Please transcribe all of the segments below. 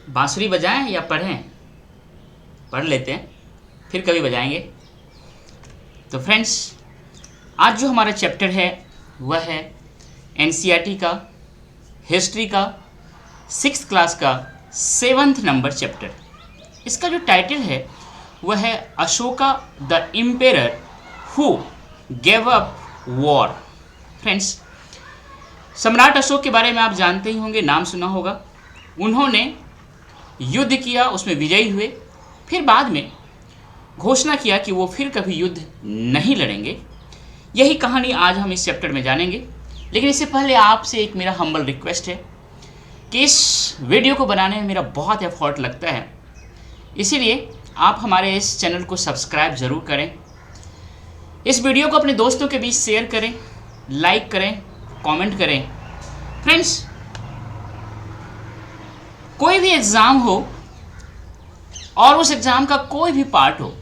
बांसुरी बजाएं या पढ़ें? पढ़ लेते हैं, फिर कभी बजाएंगे। तो फ्रेंड्स, आज जो हमारा चैप्टर है वह है एनसीईआरटी का हिस्ट्री का 6th क्लास का 7th नंबर चैप्टर। इसका जो टाइटल है वह है Ashoka the emperor who gave up war. Friends, सम्राट अशोक के बारे में आप जानते ही होंगे, नाम सुना होगा। उन्होंने युद्ध किया, उसमें विजयी हुए, फिर बाद में घोषणा किया कि वो फिर कभी युद्ध नहीं लड़ेंगे। यही कहानी आज हम इस चैप्टर में जानेंगे। लेकिन इससे पहले आपसे एक मेरा हम्बल रिक्वेस्ट है कि इस वीडियो को बनाने में मेरा बहुत एफर्ट लगता है, इसीलिए आप हमारे इस चैनल को सब्सक्राइब ज़रूर करें। इस वीडियो को अपने दोस्तों के बीच शेयर करें, लाइक करें, कमेंट करें। फ्रेंड्स, कोई भी एग्ज़ाम हो और उस एग्ज़ाम का कोई भी पार्ट हो,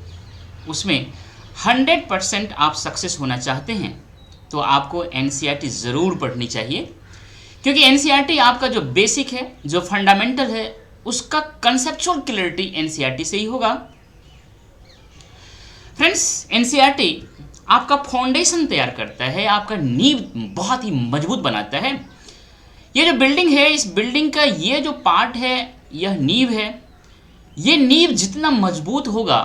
उसमें 100% आप सक्सेस होना चाहते हैं तो आपको एनसीईआरटी ज़रूर पढ़नी चाहिए, क्योंकि एनसीईआरटी आपका जो बेसिक है, जो फंडामेंटल है, उसका कंसेप्चुअल क्लैरिटी एनसीईआरटी से ही होगा। फ्रेंड्स, एनसीईआरटी आपका फाउंडेशन तैयार करता है, आपका नींव बहुत ही मजबूत बनाता है। ये जो बिल्डिंग है, इस बिल्डिंग का ये जो पार्ट है, यह नींव है। ये नींव जितना मजबूत होगा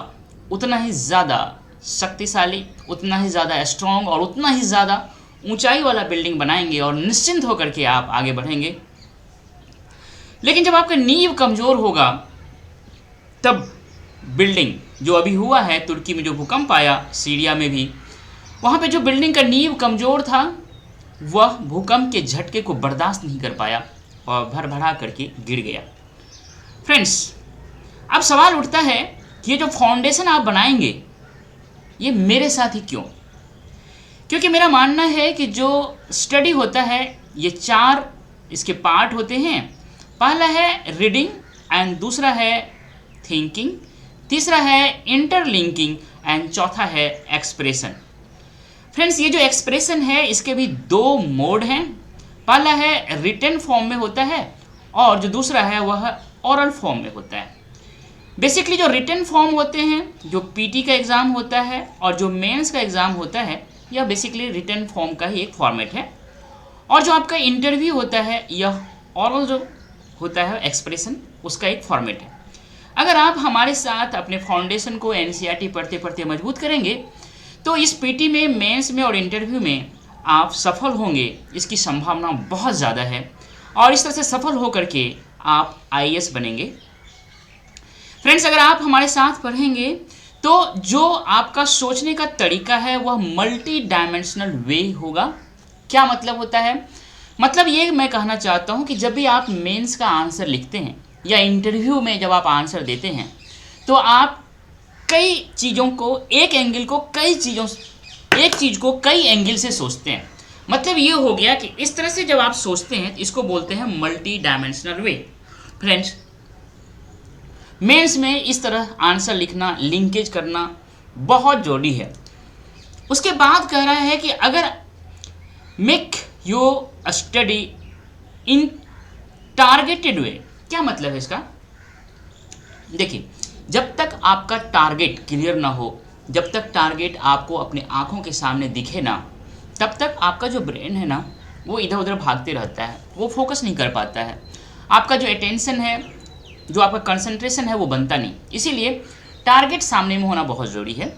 उतना ही ज़्यादा शक्तिशाली, उतना ही ज़्यादा स्ट्रॉन्ग और उतना ही ज़्यादा ऊंचाई वाला बिल्डिंग बनाएंगे और निश्चिंत होकर के आप आगे बढ़ेंगे। लेकिन जब आपका नींव कमज़ोर होगा तब बिल्डिंग, जो अभी हुआ है तुर्की में जो भूकंप आया, सीरिया में भी, वहाँ पे जो बिल्डिंग का नींव कमज़ोर था वह भूकंप के झटके को बर्दाश्त नहीं कर पाया और भरभरा करके गिर गया। फ्रेंड्स, अब सवाल उठता है कि ये जो फाउंडेशन आप बनाएंगे ये मेरे साथ ही क्यों? क्योंकि मेरा मानना है कि जो स्टडी होता है ये 4 इसके पार्ट होते हैं। पहला है रीडिंग एंड दूसरा है थिंकिंग, तीसरा है इंटरलिंकिंग एंड चौथा है एक्सप्रेशन। फ्रेंड्स, ये जो एक्सप्रेशन है इसके भी 2 मोड हैं। पहला है रिटन फॉर्म में होता है और जो दूसरा है वह ओरल फॉर्म में होता है। बेसिकली जो रिटन फॉर्म होते हैं, जो पीटी का एग्ज़ाम होता है और जो मेंस का एग्ज़ाम होता है, यह बेसिकली रिटन फॉर्म का ही एक फॉर्मेट है। और जो आपका इंटरव्यू होता है, यह ओरल जो होता है एक्सप्रेशन, उसका एक फॉर्मेट है। अगर आप हमारे साथ अपने फाउंडेशन को एनसीईआरटी पढ़ते पढ़ते मजबूत करेंगे तो इस पीटी में, मेंस में और इंटरव्यू में आप सफल होंगे, इसकी संभावना बहुत ज़्यादा है। और इस तरह से सफल होकर के आप आईएएस बनेंगे। फ्रेंड्स, अगर आप हमारे साथ पढ़ेंगे तो जो आपका सोचने का तरीका है वह मल्टी डायमेंशनल वे होगा। क्या मतलब होता है? मतलब ये मैं कहना चाहता हूँ कि जब भी आप मेंस का आंसर लिखते हैं या इंटरव्यू में जब आप आंसर देते हैं तो आप कई चीज़ों को, एक चीज़ को कई एंगल से सोचते हैं। मतलब ये हो गया कि इस तरह से जब आप सोचते हैं इसको बोलते हैं मल्टी डायमेंशनल वे। फ्रेंड्स, मेंस में इस तरह आंसर लिखना, लिंकेज करना बहुत जरूरी है। उसके बाद कह रहा है कि अगर make your study in targeted way. क्या मतलब है इसका? देखिए, जब तक आपका टारगेट क्लियर ना हो, जब तक टारगेट आपको अपने आंखों के सामने दिखे ना, तब तक आपका जो ब्रेन है ना वो इधर उधर भागते रहता है, वो फोकस नहीं कर पाता है। आपका जो अटेंशन है, जो आपका कंसंट्रेशन है, वो बनता नहीं। इसीलिए टारगेट सामने में होना बहुत ज़रूरी है।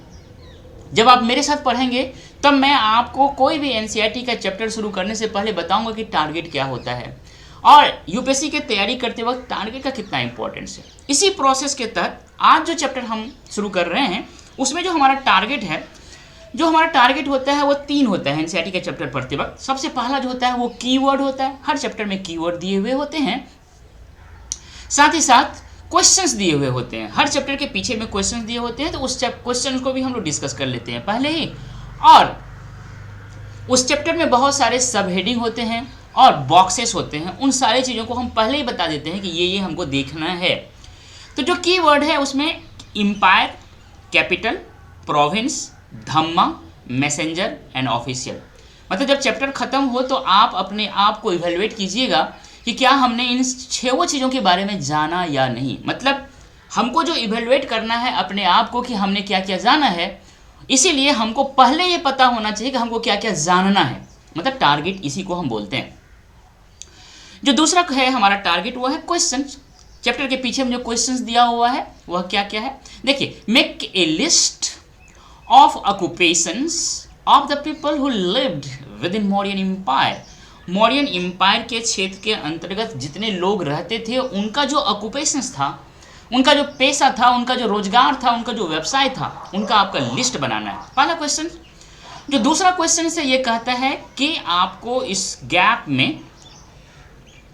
जब आप मेरे साथ पढ़ेंगे तब मैं आपको कोई भी एनसीईआरटी का चैप्टर शुरू करने से पहले बताऊंगा कि टारगेट क्या होता है और यूपीएससी की तैयारी करते वक्त टारगेट का कितना इंपॉर्टेंस है। इसी प्रोसेस के तहत आज जो चैप्टर हम शुरू कर रहे हैं उसमें जो हमारा टारगेट है, जो हमारा टारगेट होता है वो 3 होता है एनसीईआरटी के चैप्टर पढ़ते वक्त। सबसे पहला जो होता है वो कीवर्ड होता है। हर चैप्टर में कीवर्ड दिए हुए होते हैं, साथ ही साथ क्वेश्चंस दिए हुए होते हैं। हर चैप्टर के पीछे में क्वेश्चंस दिए होते हैं, तो उस क्वेश्चन को भी हम लोग डिस्कस कर लेते हैं पहले ही। और उस चैप्टर में बहुत सारे सब हेडिंग होते हैं और बॉक्सेस होते हैं। उन सारी चीज़ों को हम पहले ही बता देते हैं कि ये हमको देखना है। तो जो कीवर्ड है उसमें empire, capital, province, dhamma, messenger and official. मतलब जब चैप्टर ख़त्म हो तो आप अपने आप को इवेलुएट कीजिएगा कि क्या हमने इन 6 चीज़ों के बारे में जाना या नहीं। मतलब हमको जो इवेलुएट करना है अपने आप को कि हमने क्या क्या जाना है, इसीलिए हमको पहले ये पता होना चाहिए कि हमको क्या क्या जानना है। मतलब टारगेट इसी को हम बोलते हैं। जो दूसरा है हमारा टारगेट वो है क्वेश्चन। चैप्टर के पीछे में जो क्वेश्चंस दिया हुआ है वह क्या क्या है, देखिए, make a list of occupations of the people who lived within Mauryan empire. Mauryan empire के क्षेत्र के अंतर्गत जितने लोग रहते थे उनका जो ऑक्यूपेशंस था, उनका जो पेशा था, उनका जो रोजगार था, उनका जो व्यवसाय था, उनका आपका लिस्ट बनाना है, पहला क्वेश्चन। जो दूसरा क्वेश्चन से ये कहता है कि आपको इस गैप में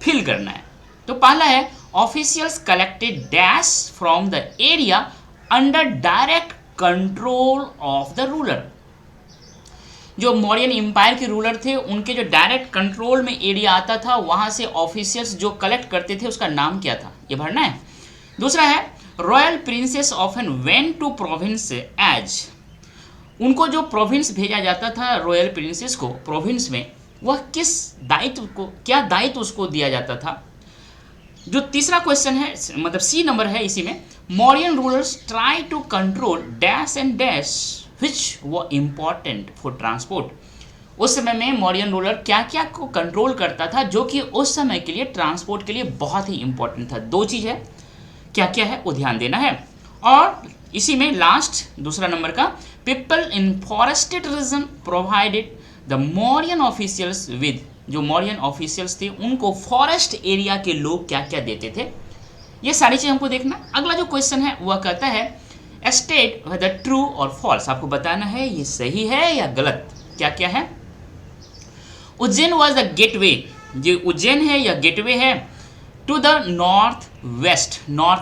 फिल करना है। तो पहला है officials collected dash from the area under direct control of the ruler. जो मौर्यन एम्पायर के रूलर थे उनके जो डायरेक्ट कंट्रोल में एरिया आता था वहां से ऑफिशियल्स जो कलेक्ट करते थे उसका नाम क्या था, ये भरना है। दूसरा है royal princes often went to province as. उनको जो प्रोविंस भेजा जाता था रॉयल प्रिंसेस को प्रोविंस में, वह किस दायित्व को, क्या दायित्व उसको दिया जाता था। जो तीसरा क्वेश्चन है मतलब सी नंबर है इसी में, Mauryan rulers try to control dash and dash which वो इम्पॉर्टेंट फॉर ट्रांसपोर्ट। उस समय में मौर्यन रूलर क्या क्या को कंट्रोल करता था जो कि उस समय के लिए ट्रांसपोर्ट के लिए बहुत ही इंपॉर्टेंट था। 2 चीज़ है, क्या क्या है वो ध्यान देना है। और इसी में लास्ट दूसरा नंबर का, people in forested region provided the Mauryan officials with. जो मौर्यन ऑफिशियल्स थे उनको फॉरेस्ट एरिया के लोग क्या क्या देते थे, ये सारी चीज़ हमको देखना। अगला जो क्वेश्चन है वह कहता है स्टेट वेदर ट्रू और फॉल्स। आपको बताना है ये सही है या गलत। क्या क्या है, उज्जैन वॉज द गेटवे। जो उज्जैन है या गेटवे है to the north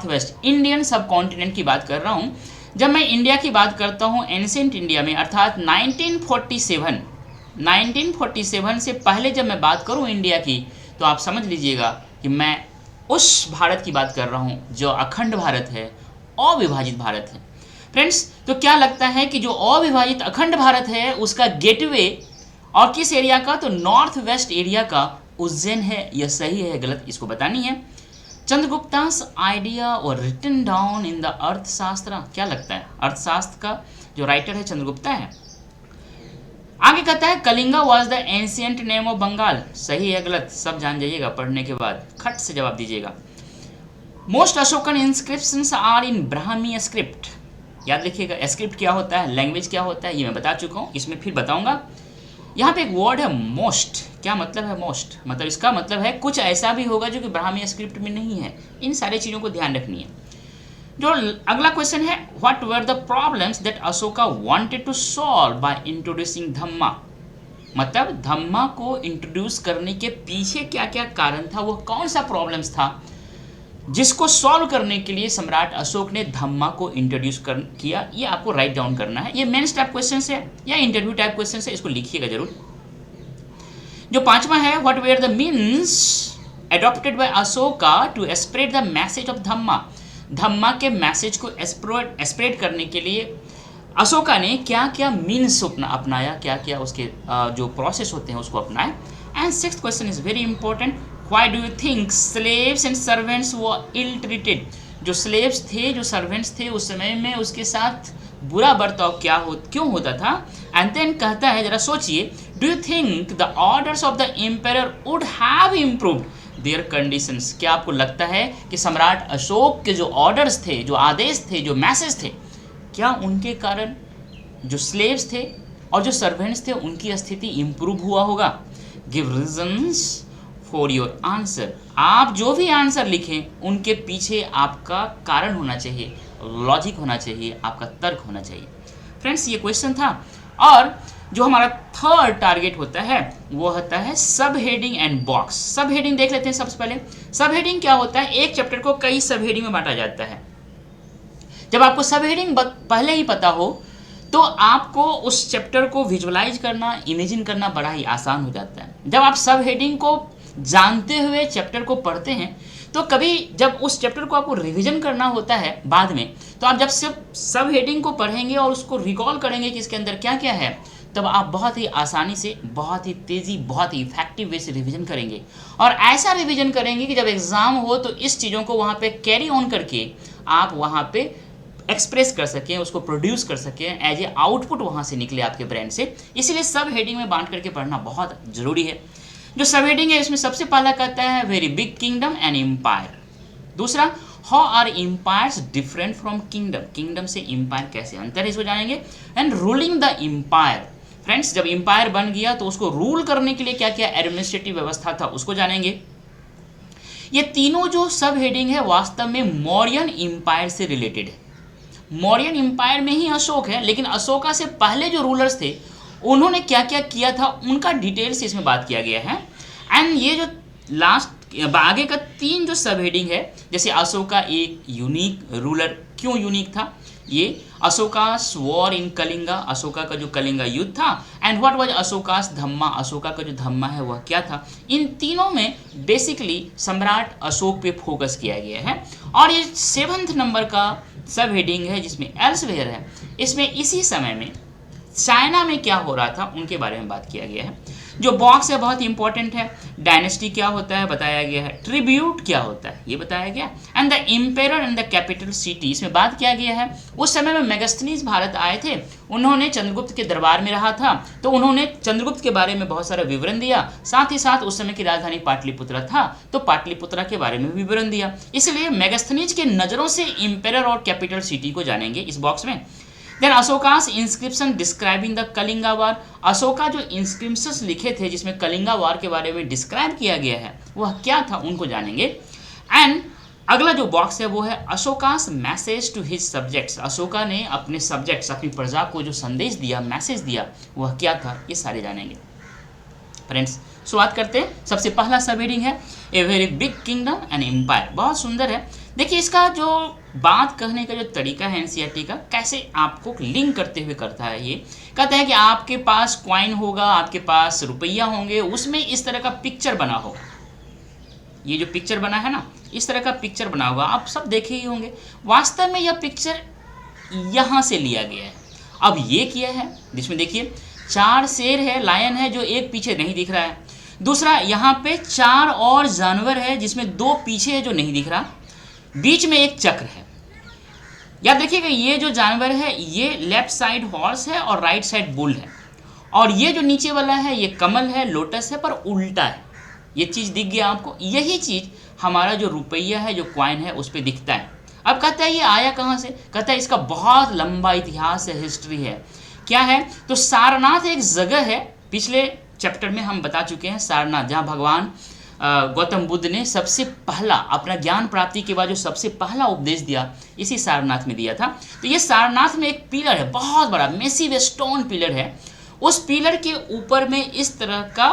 west Indian subcontinent की बात कर रहा हूँ। जब मैं इंडिया की बात करता हूँ एंशिएंट इंडिया में, अर्थात 1947 से पहले जब मैं बात करूं इंडिया की, तो आप समझ लीजिएगा कि मैं उस भारत की बात कर रहा हूं जो अखंड भारत है, अविभाजित भारत है। फ्रेंड्स, तो क्या लगता है कि जो अविभाजित अखंड भारत है उसका गेटवे और किस एरिया का, तो नॉर्थ वेस्ट एरिया का उज्जैन है। यह सही है गलत इसको बतानी है। चंद्रगुप्तास आइडिया और रिटन डाउन इन द अर्थशास्त्र। क्या लगता है, अर्थशास्त्र का जो राइटर है चंद्रगुप्ता है। आगे कहता है Kalinga was the ancient name of Bengal. सही है गलत सब जान जाइएगा, पढ़ने के बाद खट से जवाब दीजिएगा। Most Ashokan inscriptions are in Brahmi script. याद रखिएगा स्क्रिप्ट क्या होता है, लैंग्वेज क्या होता है, ये मैं बता चुका हूँ, इसमें फिर बताऊंगा। यहाँ पे एक वर्ड है मोस्ट। क्या मतलब है मोस्ट, मतलब इसका मतलब है कुछ ऐसा भी होगा जो कि ब्राह्मी स्क्रिप्ट में नहीं है। इन सारी चीज़ों को ध्यान रखनी है। जो अगला क्वेश्चन है, what were the problems that Ashoka wanted to solve by introducing dhamma. मतलब धम्मा को इंट्रोड्यूस करने के पीछे क्या क्या कारण था, वो कौन सा प्रॉब्लम्स था जिसको सॉल्व करने के लिए सम्राट अशोक ने धम्मा को इंट्रोड्यूस किया। ये आपको राइट डाउन करना है। ये मेंस टाइप क्वेश्चन है या इंटरव्यू टाइप क्वेश्चन है, इसको लिखिएगा जरूर। जो 5वां है, what were the means adopted by Ashoka to spread the message of dhamma. Dhamma के मैसेज को स्प्रेड करने के लिए अशोका ने क्या क्या मीन्स अपनाया, क्या क्या उसके जो प्रोसेस होते हैं उसको अपनाया। And 6th question is very important, why do you think slaves and servants were ill treated. जो स्लेव्स थे, जो सर्वेंट्स थे, उस समय में उसके साथ बुरा बर्ताव क्यों होता था। एंड देन कहता है, जरा सोचिए, do you think the orders of the empire would have improved their conditions. क्या आपको लगता है कि सम्राट अशोक के जो ऑर्डर्स थे, जो आदेश थे, जो मैसेज थे, क्या उनके कारण जो स्लेव्स थे और जो सर्वेंट्स थे उनकी स्थिति इंप्रूव हुआ होगा। Give reasons for your answer. आप जो भी आंसर लिखें उनके पीछे आपका कारण होना चाहिए, लॉजिक होना चाहिए, आपका तर्क होना चाहिए। फ्रेंड्स, ये क्वेश्चन था। और जो हमारा 3rd टारगेट होता है वो होता है सब हेडिंग एंड बॉक्स। सब हेडिंग देख लेते हैं सबसे पहले। सब हेडिंग क्या होता है, एक चैप्टर को कई सब हेडिंग में बांटा जाता है। जब आपको सब हेडिंग पहले ही पता हो तो आपको उस चैप्टर को विजुअलाइज करना, इमेजिन करना बड़ा ही आसान हो जाता है। जब आप सब हेडिंग को जानते हुए चैप्टर को पढ़ते हैं तो कभी जब उस चैप्टर को आपको रिवीजन करना होता है बाद में, तो आप जब सिर्फ सब हेडिंग को पढ़ेंगे और उसको रिकॉल करेंगे कि इसके अंदर क्या क्या है, तब आप बहुत ही आसानी से, बहुत ही तेज़ी, बहुत ही इफेक्टिव वे से रिवीजन करेंगे और ऐसा रिवीजन करेंगे कि जब एग्ज़ाम हो तो इस चीज़ों को वहाँ पे कैरी ऑन करके आप वहाँ पे एक्सप्रेस कर सकें, उसको प्रोड्यूस कर सकें, एज ए आउटपुट वहाँ से निकले आपके ब्रेन से। इसीलिए सब हेडिंग में बांट करके पढ़ना बहुत ज़रूरी है। जो सब हेडिंग है इसमें सबसे पहला कहता है very big kingdom and empire. दूसरा, how are empires different from kingdom, kingdom से एम्पायर कैसे अंतर है इसको जानेंगे। And ruling the empire, friends जब एम्पायर बन गया तो उसको रूल करने के लिए क्या क्या एडमिनिस्ट्रेटिव व्यवस्था था उसको जानेंगे। ये तीनों जो सब हेडिंग है वास्तव में मौर्यन एम्पायर से रिलेटेड है। मौर्यन एम्पायर में ही अशोक है, लेकिन अशोका से पहले जो रूलर्स थे उन्होंने क्या क्या किया था उनका डिटेल से इसमें बात किया गया है। एंड ये जो लास्ट आगे का 3 जो सब हेडिंग है, जैसे अशोका एक यूनिक रूलर, क्यों यूनिक था, ये अशोकास वॉर इन कलिंगा, अशोका का जो कलिंगा युद्ध था, एंड व्हाट वाज अशोकास धम्मा, अशोका का जो धम्मा है वह क्या था। इन तीनों में बेसिकली सम्राट अशोक पे फोकस किया गया है। और ये 7th नंबर का सब हेडिंग है जिसमें एल्सवेयर है, इसमें इसी समय में चाइना में क्या हो रहा था उनके बारे में बात किया गया है। जो बॉक्स है बहुत इंपॉर्टेंट है, डायनेस्टी क्या होता है बताया गया है, ट्रिब्यूट क्या होता है ये बताया गया, and the emperor and the capital city इसमें बात किया गया है। उस समय में मेगास्थनीज भारत आए थे, उन्होंने चंद्रगुप्त के दरबार में रहा था, तो उन्होंने चंद्रगुप्त के बारे में बहुत सारा विवरण दिया, साथ ही साथ उस समय की राजधानी पाटलिपुत्रा था तो पाटलिपुत्रा के बारे में विवरण दिया। इसलिए मेगास्थनीज के नज़रों से एम्पेरर और कैपिटल सिटी को जानेंगे इस बॉक्स में। Then Ashoka's inscription describing the Kalinga war, Ashoka जो इंस्क्रिप्शंस लिखे थे जिसमें कलिंगा वार के बारे में डिस्क्राइब किया गया है वह क्या था उनको जानेंगे। एंड अगला जो बॉक्स है वो है Ashoka's message to his subjects, Ashoka ने अपने सब्जेक्ट्स अपनी प्रजा को जो संदेश दिया, मैसेज दिया वह क्या था, ये सारे जानेंगे। फ्रेंड्स शुरुआत करते हैं। सबसे पहला सब हेडिंग है a very big kingdom and empire, बहुत सुंदर है। देखिए इसका जो बात कहने का जो तरीका है एनसीईआरटी का, कैसे आपको लिंक करते हुए करता है, ये कहता है कि आपके पास क्वाइन होगा, आपके पास रुपया होंगे, उसमें इस तरह का पिक्चर बना होगा। ये जो पिक्चर बना है ना, इस तरह का पिक्चर बना होगा, आप सब देखे ही होंगे। वास्तव में यह पिक्चर यहाँ से लिया गया है। अब ये किया है जिसमें देखिए 4 शेर है, लायन है जो एक पीछे नहीं दिख रहा है, दूसरा यहाँ पे 4 और जानवर है जिसमें 2 पीछे है जो नहीं दिख रहा, बीच में एक चक्र है। याद रखिएगा ये जो जानवर है ये लेफ्ट साइड हॉर्स है और राइट साइड बुल है, और ये जो नीचे वाला है ये कमल है, लोटस है पर उल्टा है। ये चीज़ दिख गया आपको, यही चीज़ हमारा जो रुपया है, जो क्वाइन है उस पर दिखता है। अब कहता है ये आया कहाँ से, कहता है इसका बहुत लंबा इतिहास है, हिस्ट्री है। क्या है तो सारनाथ एक जगह है, पिछले चैप्टर में हम बता चुके हैं सारनाथ, जहाँ भगवान गौतम बुद्ध ने सबसे पहला अपना ज्ञान प्राप्ति के बाद जो सबसे पहला उपदेश दिया इसी सारनाथ में दिया था। तो ये सारनाथ में एक पिलर है, बहुत बड़ा मैसिव स्टोन पिलर है, उस पिलर के ऊपर में इस तरह का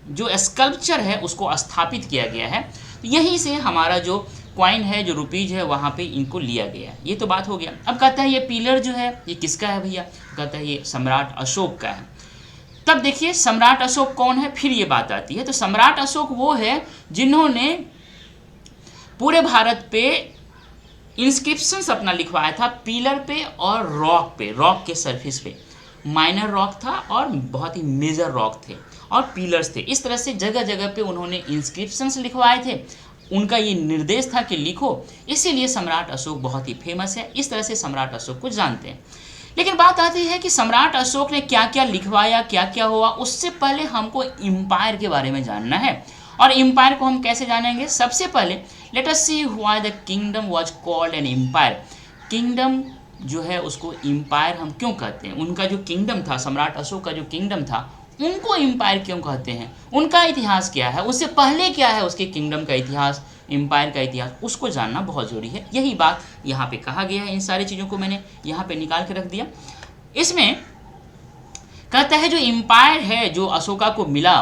जो स्कल्पचर है उसको स्थापित किया गया है। तो यहीं से हमारा जो क्वाइन है, जो रुपीज है, वहाँ पे इनको लिया गया है। ये तो बात हो गया। अब कहता है ये पिलर जो है ये किसका है भैया, कहता है ये सम्राट अशोक का है। तब देखिए सम्राट अशोक कौन है, फिर ये बात आती है। तो सम्राट अशोक वो है जिन्होंने पूरे भारत पे इंस्क्रिप्शंस अपना लिखवाया था, पिलर पे और रॉक पे, रॉक के सरफेस पे। माइनर रॉक था और बहुत ही मेजर रॉक थे और पिलर्स थे। इस तरह से जगह जगह पे उन्होंने इंस्क्रिप्शंस लिखवाए थे, उनका ये निर्देश था कि लिखो, इसीलिए सम्राट अशोक बहुत ही फेमस है। इस तरह से सम्राट अशोक को जानते हैं। लेकिन बात आती है कि सम्राट अशोक ने क्या क्या लिखवाया, क्या क्या हुआ, उससे पहले हमको एम्पायर के बारे में जानना है। और एम्पायर को हम कैसे जानेंगे, सबसे पहले let us see why the kingdom was called an empire. Kingdom जो है उसको एम्पायर हम क्यों कहते हैं, उनका जो किंगडम था, सम्राट अशोक का जो किंगडम था, उनको एम्पायर क्यों कहते हैं, उनका इतिहास क्या है, उससे पहले क्या है उसके किंगडम का इतिहास, एम्पायर का इतिहास, उसको जानना बहुत ज़रूरी है। यही बात यहाँ पे कहा गया है। इन सारी चीज़ों को मैंने यहाँ पे निकाल के रख दिया। इसमें कहता है जो एम्पायर है जो अशोका को मिला,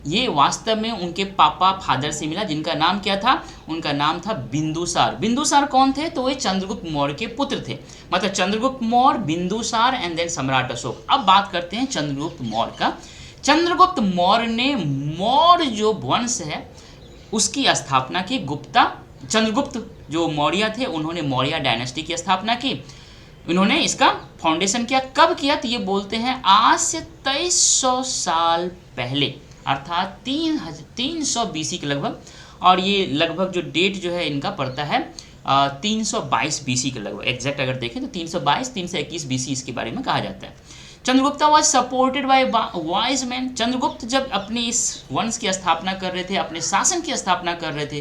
ये वास्तव में उनके पापा फादर से मिला, जिनका नाम क्या था, उनका नाम था बिंदुसार। बिंदुसार कौन थे, तो वे चंद्रगुप्त मौर्य के पुत्र थे। मतलब चंद्रगुप्त मौर्य, बिंदुसार एंड देन सम्राट अशोक। अब बात करते हैं चंद्रगुप्त मौर्य का। चंद्रगुप्त मौर्य ने मौर्य जो वंश है उसकी स्थापना की। चंद्रगुप्त जो मौर्य थे उन्होंने मौर्य डायनेस्टी की स्थापना की। इन्होंने इसका फाउंडेशन किया। कब किया? तो ये बोलते हैं आज से 2300 साल पहले, अर्थात 300 BC के लगभग। और ये लगभग जो डेट जो है इनका पड़ता है 322 BC के लगभग। एग्जैक्ट अगर देखें तो 322 321 BC इसके बारे में कहा जाता है। Chandragupta was supported by wise man. Chandragupta जब अपनी इस वंश की स्थापना कर रहे थे, अपने शासन की स्थापना कर रहे थे,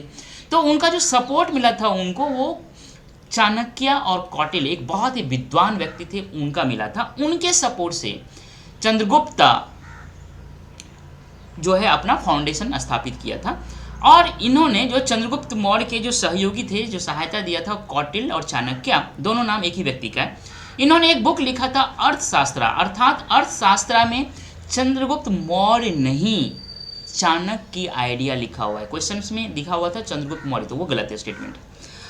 तो उनका जो सपोर्ट मिला था उनको, वो चाणक्य और कौटिल्य, एक बहुत ही विद्वान व्यक्ति थे, उनका मिला था। उनके सपोर्ट से चंद्रगुप्ता जो है अपना फाउंडेशन स्थापित किया था। और इन्होंने जो चंद्रगुप्त मौर्य के जो सहयोगी थे, जो सहायता दिया था, कौटिल्य और चाणक्य, दोनों नाम एक ही व्यक्ति का है। इन्होंने एक बुक लिखा था अर्थशास्त्र, अर्थात अर्थशास्त्र में चंद्रगुप्त मौर्य नहीं, चाणक्य की आइडिया लिखा हुआ है। क्वेश्चंस में लिखा हुआ था चंद्रगुप्त मौर्य, तो वो गलत है स्टेटमेंट।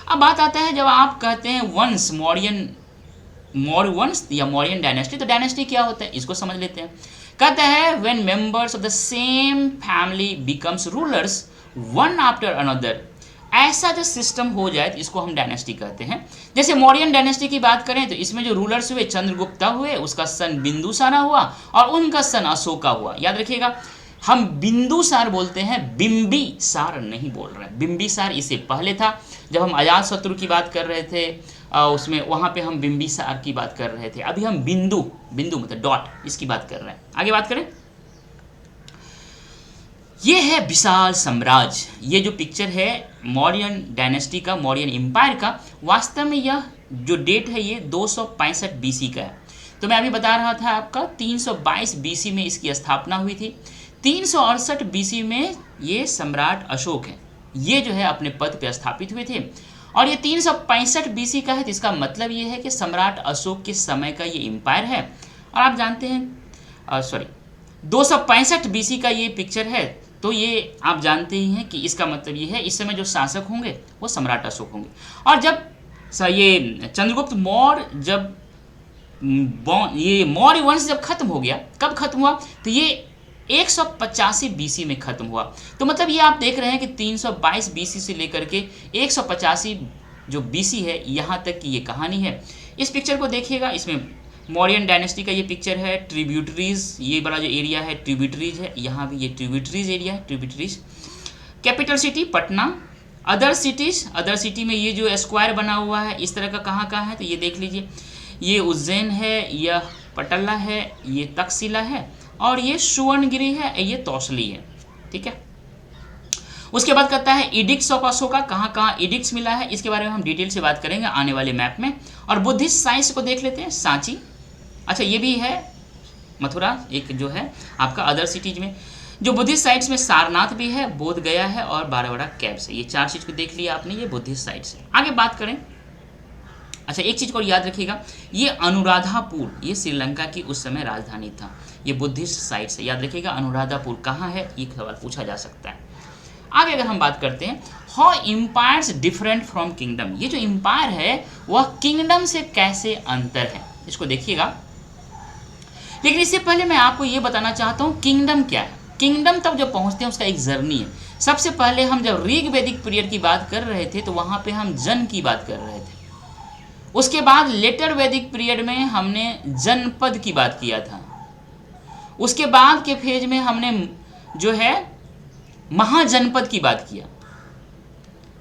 अब बात आता है, जब आप कहते हैं वंश, मौर्य वंश या मौर्यन डायनेस्टी, तो डायनेस्टी क्या होता है इसको समझ लेते हैं। कहता है when members of the same family becomes rulers one after another, ऐसा जो सिस्टम हो जाए तो इसको हम डायनेस्टी कहते हैं। जैसे मौर्यन डायनेस्टी की बात करें तो इसमें जो रूलर्स हुए, चंद्रगुप्ता हुए, उसका सन बिंदुसारा हुआ और उनका सन अशोका हुआ। याद रखिएगा, हम बिंदुसार बोलते हैं, बिंबिसार नहीं बोल रहे हैं। बिंबिसार इससे पहले था, जब हम अजातशत्रु की बात कर रहे थे उसमें, वहाँ पे हम बिंबिसार की बात कर रहे थे। अभी हम बिंदु मतलब डॉट, इसकी बात कर रहे हैं। आगे बात करें, ये है विशाल साम्राज्य। ये जो पिक्चर है मौर्यन डायनेस्टी का, मौर्यन एम्पायर का, वास्तव में यह जो डेट है ये 265 BC का है। तो मैं अभी बता रहा था आपका 322 BC में इसकी स्थापना हुई थी। 368 BC में ये सम्राट अशोक हैं, ये जो है अपने पद पे स्थापित हुए थे। और ये 365 BC का है, तो इसका मतलब ये है कि सम्राट अशोक के समय का ये एम्पायर है। और आप जानते हैं 265 BC का ये पिक्चर है, तो ये आप जानते ही हैं कि इसका मतलब ये है इस समय जो शासक होंगे वो सम्राट अशोक होंगे। और जब ये चंद्रगुप्त मौर्य, जब ये मौर्य वंश जब खत्म हो गया, कब खत्म हुआ? तो ये 185 BC में खत्म हुआ। तो मतलब ये आप देख रहे हैं कि 322 BC से लेकर के 185 जो BC है, यहाँ तक की ये कहानी है। इस पिक्चर को देखिएगा, इसमें मौर्यन डायनेस्टी का ये पिक्चर है। ट्रिब्यूटरीज, ये बड़ा जो एरिया है ट्रिब्यूटरीज है, यहाँ भी ये ट्रिब्यूटरीज एरिया है, tributaries. Capital city Patna. Other city में ये जो स्क्वायर बना हुआ है इस तरह का कहाँ है, तो ये देख लीजिए, ये उज्जैन है, यह पटल्ला है, ये तक्षशिला है, और ये सुवर्णगिरी है, ये तौसली है। ठीक है। उसके बाद कहता है इडिक्ट्स ऑफ अशोका, कहाँ इडिक्ट्स मिला है, इसके बारे में हम डिटेल से बात करेंगे आने वाले मैप में। और बुद्धिस्ट साइंस को देख लेते हैं, सांची। अच्छा, ये भी है मथुरा, एक जो है आपका अदर सिटीज में। जो बुद्धिस्ट साइट्स में सारनाथ भी है, बोध गया है और बारावाड़ा कैव्स है। ये 4 चीज़ को देख लिया आपने, ये बुद्धिस्ट साइट्स है। आगे बात करें, अच्छा एक चीज़ को याद रखिएगा, ये अनुराधापुर, ये श्रीलंका की उस समय राजधानी था। ये बुद्धिस्ट साइट्स है, याद रखिएगा। अनुराधापुर कहाँ है, ये सवाल पूछा जा सकता है। आगे अगर हम बात करते हैं, how empires different from kingdom, ये जो एम्पायर है वह किंगडम से कैसे अंतर है, इसको देखिएगा। लेकिन इससे पहले मैं आपको ये बताना चाहता हूँ किंगडम क्या है। किंगडम तब जब पहुँचते हैं उसका एक जर्नी है। सबसे पहले हम जब ऋग वैदिक पीरियड की बात कर रहे थे तो वहाँ पे हम जन की बात कर रहे थे। उसके बाद लेटर वैदिक पीरियड में हमने जनपद की बात किया था। उसके बाद के फेज में हमने जो है महाजनपद की बात किया,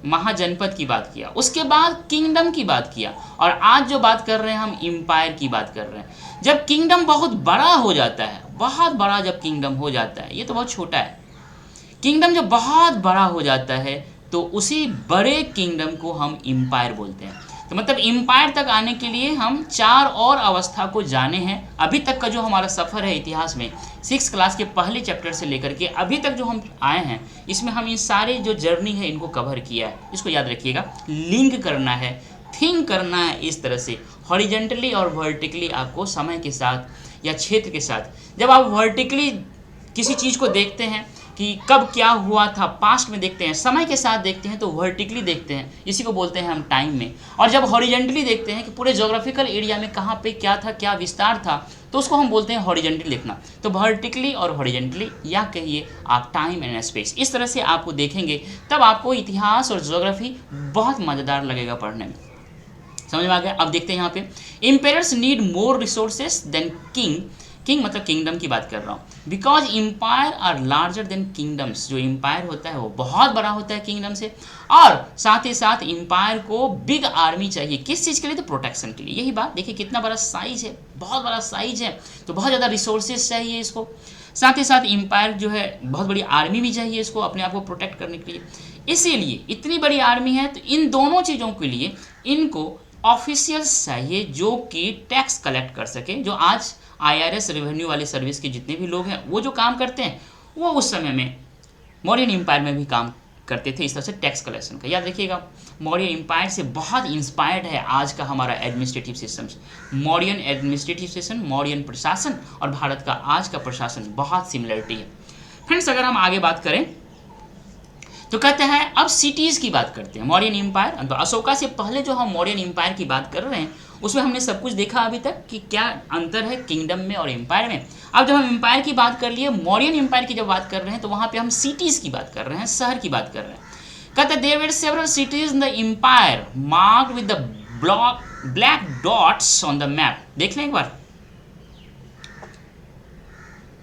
महाजनपद की बात किया। उसके बाद किंगडम की बात किया, और आज जो बात कर रहे हैं हम एम्पायर की बात कर रहे हैं। जब किंगडम बहुत बड़ा हो जाता है, बहुत बड़ा जब किंगडम हो जाता है, ये तो बहुत छोटा है, किंगडम जब बहुत बड़ा हो जाता है तो उसी बड़े किंगडम को हम एम्पायर बोलते हैं। तो मतलब एम्पायर तक आने के लिए हम 4 और अवस्था को जाने हैं। अभी तक का जो हमारा सफ़र है इतिहास में, 6 क्लास के पहले चैप्टर से लेकर के अभी तक जो हम आए हैं, इसमें हम ये सारे जो जर्नी है इनको कवर किया है। इसको याद रखिएगा, लिंक करना है, थिंक करना है इस तरह से, हॉरिजेंटली और वर्टिकली आपको समय के साथ या क्षेत्र के साथ। जब आप वर्टिकली किसी चीज़ को देखते हैं कि कब क्या हुआ था, पास्ट में देखते हैं, समय के साथ देखते हैं, तो वर्टिकली देखते हैं, इसी को बोलते हैं हम टाइम में। और जब हॉरिजेंटली देखते हैं कि पूरे ज्योग्राफिकल एरिया में कहाँ पे क्या था, क्या विस्तार था, तो उसको हम बोलते हैं हॉरिजेंटली देखना। तो वर्टिकली और हॉरिजेंटली, या कहिए आप टाइम एंड स्पेस, इस तरह से आपको देखेंगे, तब आपको इतिहास और ज्योग्राफी बहुत मज़ेदार लगेगा पढ़ने में। समझ में आ गया। अब देखते हैं यहाँ पे, empires need more resources than king. King मतलब किंगडम की बात कर रहा हूँ, because empire are larger than kingdoms. जो एम्पायर होता है वो बहुत बड़ा होता है किंगडम से, और साथ ही साथ एम्पायर को बिग आर्मी चाहिए। किस चीज़ के लिए? तो प्रोटेक्शन के लिए। यही बात देखिए, कितना बड़ा साइज है, बहुत बड़ा साइज है, तो बहुत ज़्यादा रिसोर्सेज चाहिए इसको। साथ ही साथ एम्पायर जो है बहुत बड़ी आर्मी भी चाहिए इसको अपने आप को प्रोटेक्ट करने के लिए। इसीलिए इतनी बड़ी आर्मी है, तो इन दोनों चीज़ों के लिए इनको ऑफिशियल्स चाहिए जो कि टैक्स कलेक्ट कर सके। जो आज IRS रेवेन्यू वाले सर्विस के जितने भी लोग हैं वो जो काम करते हैं, वो उस समय में मौर्यन एम्पायर में भी काम करते थे इस तरह से टैक्स कलेक्शन का। याद रखिएगा, मौर्य एम्पायर से बहुत इंस्पायर्ड है आज का हमारा administrative system. Mauryan administrative system, Mauryan प्रशासन और भारत का आज का प्रशासन बहुत सिमिलरिटी है। फ्रेंड्स, अगर हम आगे बात करें तो कहते हैं अब सिटीज़ की बात करते हैं। मौर्यन एम्पायर, तो अशोका से पहले जो हम मौर्यन एम्पायर की बात कर रहे हैं उसमें हमने सब कुछ देखा अभी तक कि क्या अंतर है किंगडम में और एम्पायर में। अब जब हम एम्पायर की बात कर लिए, मौर्यन एम्पायर की जब बात कर रहे हैं तो वहाँ पे हम सिटीज़ की बात कर रहे हैं, शहर की बात कर रहे हैं। कहते हैं there were several cities in the empire marked with the black dots on the map. देख लें एक बार,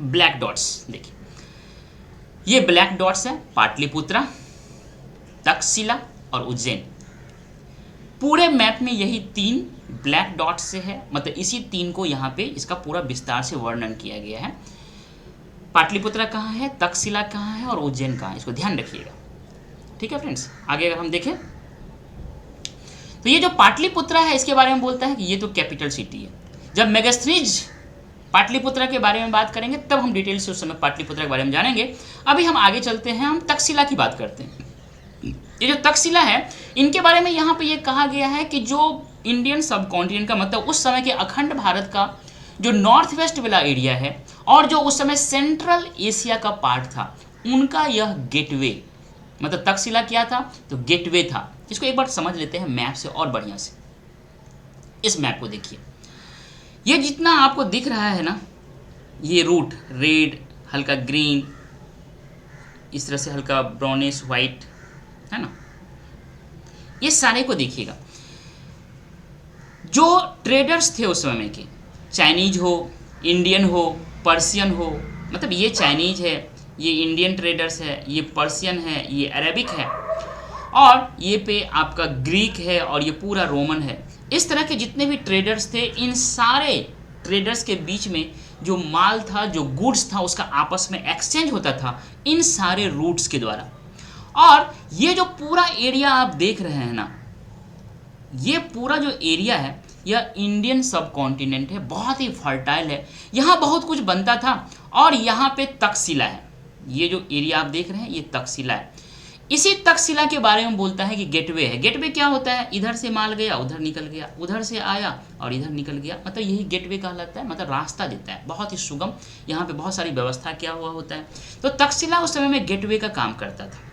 ब्लैक डॉट्स देखिए, ये ब्लैक डॉट्स है पाटलिपुत्रा, तक्षशिला और उज्जैन। पूरे मैप में यही 3 ब्लैक डॉट्स से है, मतलब इसी 3 को यहाँ पे इसका पूरा विस्तार से वर्णन किया गया है। पाटलिपुत्रा कहाँ है, तक्षशिला कहाँ है और उज्जैन कहाँ है, इसको ध्यान रखिएगा। ठीक है फ्रेंड्स, आगे अगर हम देखें तो ये जो पाटलिपुत्रा है इसके बारे में बोलता है कि ये तो कैपिटल सिटी है। जब मेगास्थनीज पाटलिपुत्रा के बारे में बात करेंगे तब हम डिटेल से उस समय पाटलिपुत्रा के बारे में जानेंगे। अभी हम आगे चलते हैं, हम तक्षशिला की बात करते हैं। ये जो तक्षशिला है इनके बारे में यहाँ पे ये कहा गया है कि जो इंडियन सब कॉन्टिनेंट का मतलब उस समय के अखंड भारत का जो नॉर्थ वेस्ट वाला एरिया है और जो उस समय सेंट्रल एशिया का पार्ट था, उनका यह गेटवे, मतलब तक्षशिला क्या था तो गेटवे था। इसको एक बार समझ लेते हैं मैप से और बढ़िया से। इस मैप को देखिए, ये जितना आपको दिख रहा है ना, ये रूट रेड, हल्का ग्रीन, इस तरह से हल्का ब्राउनिश वाइट है ना, ये सारे को देखिएगा। जो ट्रेडर्स थे उस समय के, चाइनीज हो, इंडियन हो, पर्शियन हो, मतलब ये चाइनीज है, ये इंडियन ट्रेडर्स है, ये पर्शियन है, ये अरेबिक है और ये पे आपका ग्रीक है और ये पूरा रोमन है। इस तरह के जितने भी ट्रेडर्स थे, इन सारे ट्रेडर्स के बीच में जो माल था, जो गुड्स था, उसका आपस में एक्सचेंज होता था इन सारे रूट्स के द्वारा। और ये जो पूरा एरिया आप देख रहे हैं ना, ये पूरा जो एरिया है यह इंडियन सब कॉन्टिनेंट है, बहुत ही फर्टाइल है, यहाँ बहुत कुछ बनता था। और यहाँ पे तक्षशिला है, ये जो एरिया आप देख रहे हैं ये तक्षशिला है। इसी तक्षशिला के बारे में बोलता है कि गेटवे है। गेटवे क्या होता है, इधर से माल गया उधर निकल गया, उधर से आया और इधर निकल गया, मतलब यही गेटवे कहलाता है, मतलब रास्ता देता है, बहुत ही सुगम। यहाँ पे बहुत सारी व्यवस्था किया हुआ होता है। तो तक्षशिला उस समय में गेटवे का काम करता था।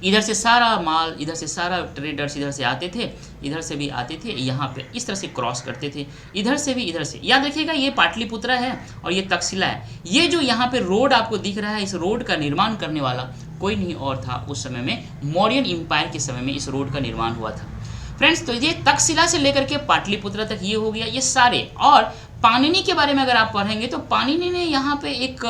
इधर से सारा माल, इधर से सारा ट्रेडर्स इधर से आते थे, इधर से भी आते थे, यहाँ पे इस तरह से क्रॉस करते थे, इधर से भी इधर से। याद रखिएगा ये पाटलिपुत्रा है और ये तक्षशिला है। ये जो यहाँ पे रोड आपको दिख रहा है, इस रोड का निर्माण करने वाला कोई नहीं और था उस समय में, मौर्यन एम्पायर के समय में इस रोड का निर्माण हुआ था। फ्रेंड्स, तो ये तक्षशिला से लेकर के पाटलिपुत्रा तक ये हो गया, ये सारे। और पाणिनि के बारे में अगर आप पढ़ेंगे तो पाणिनि ने यहाँ पे एक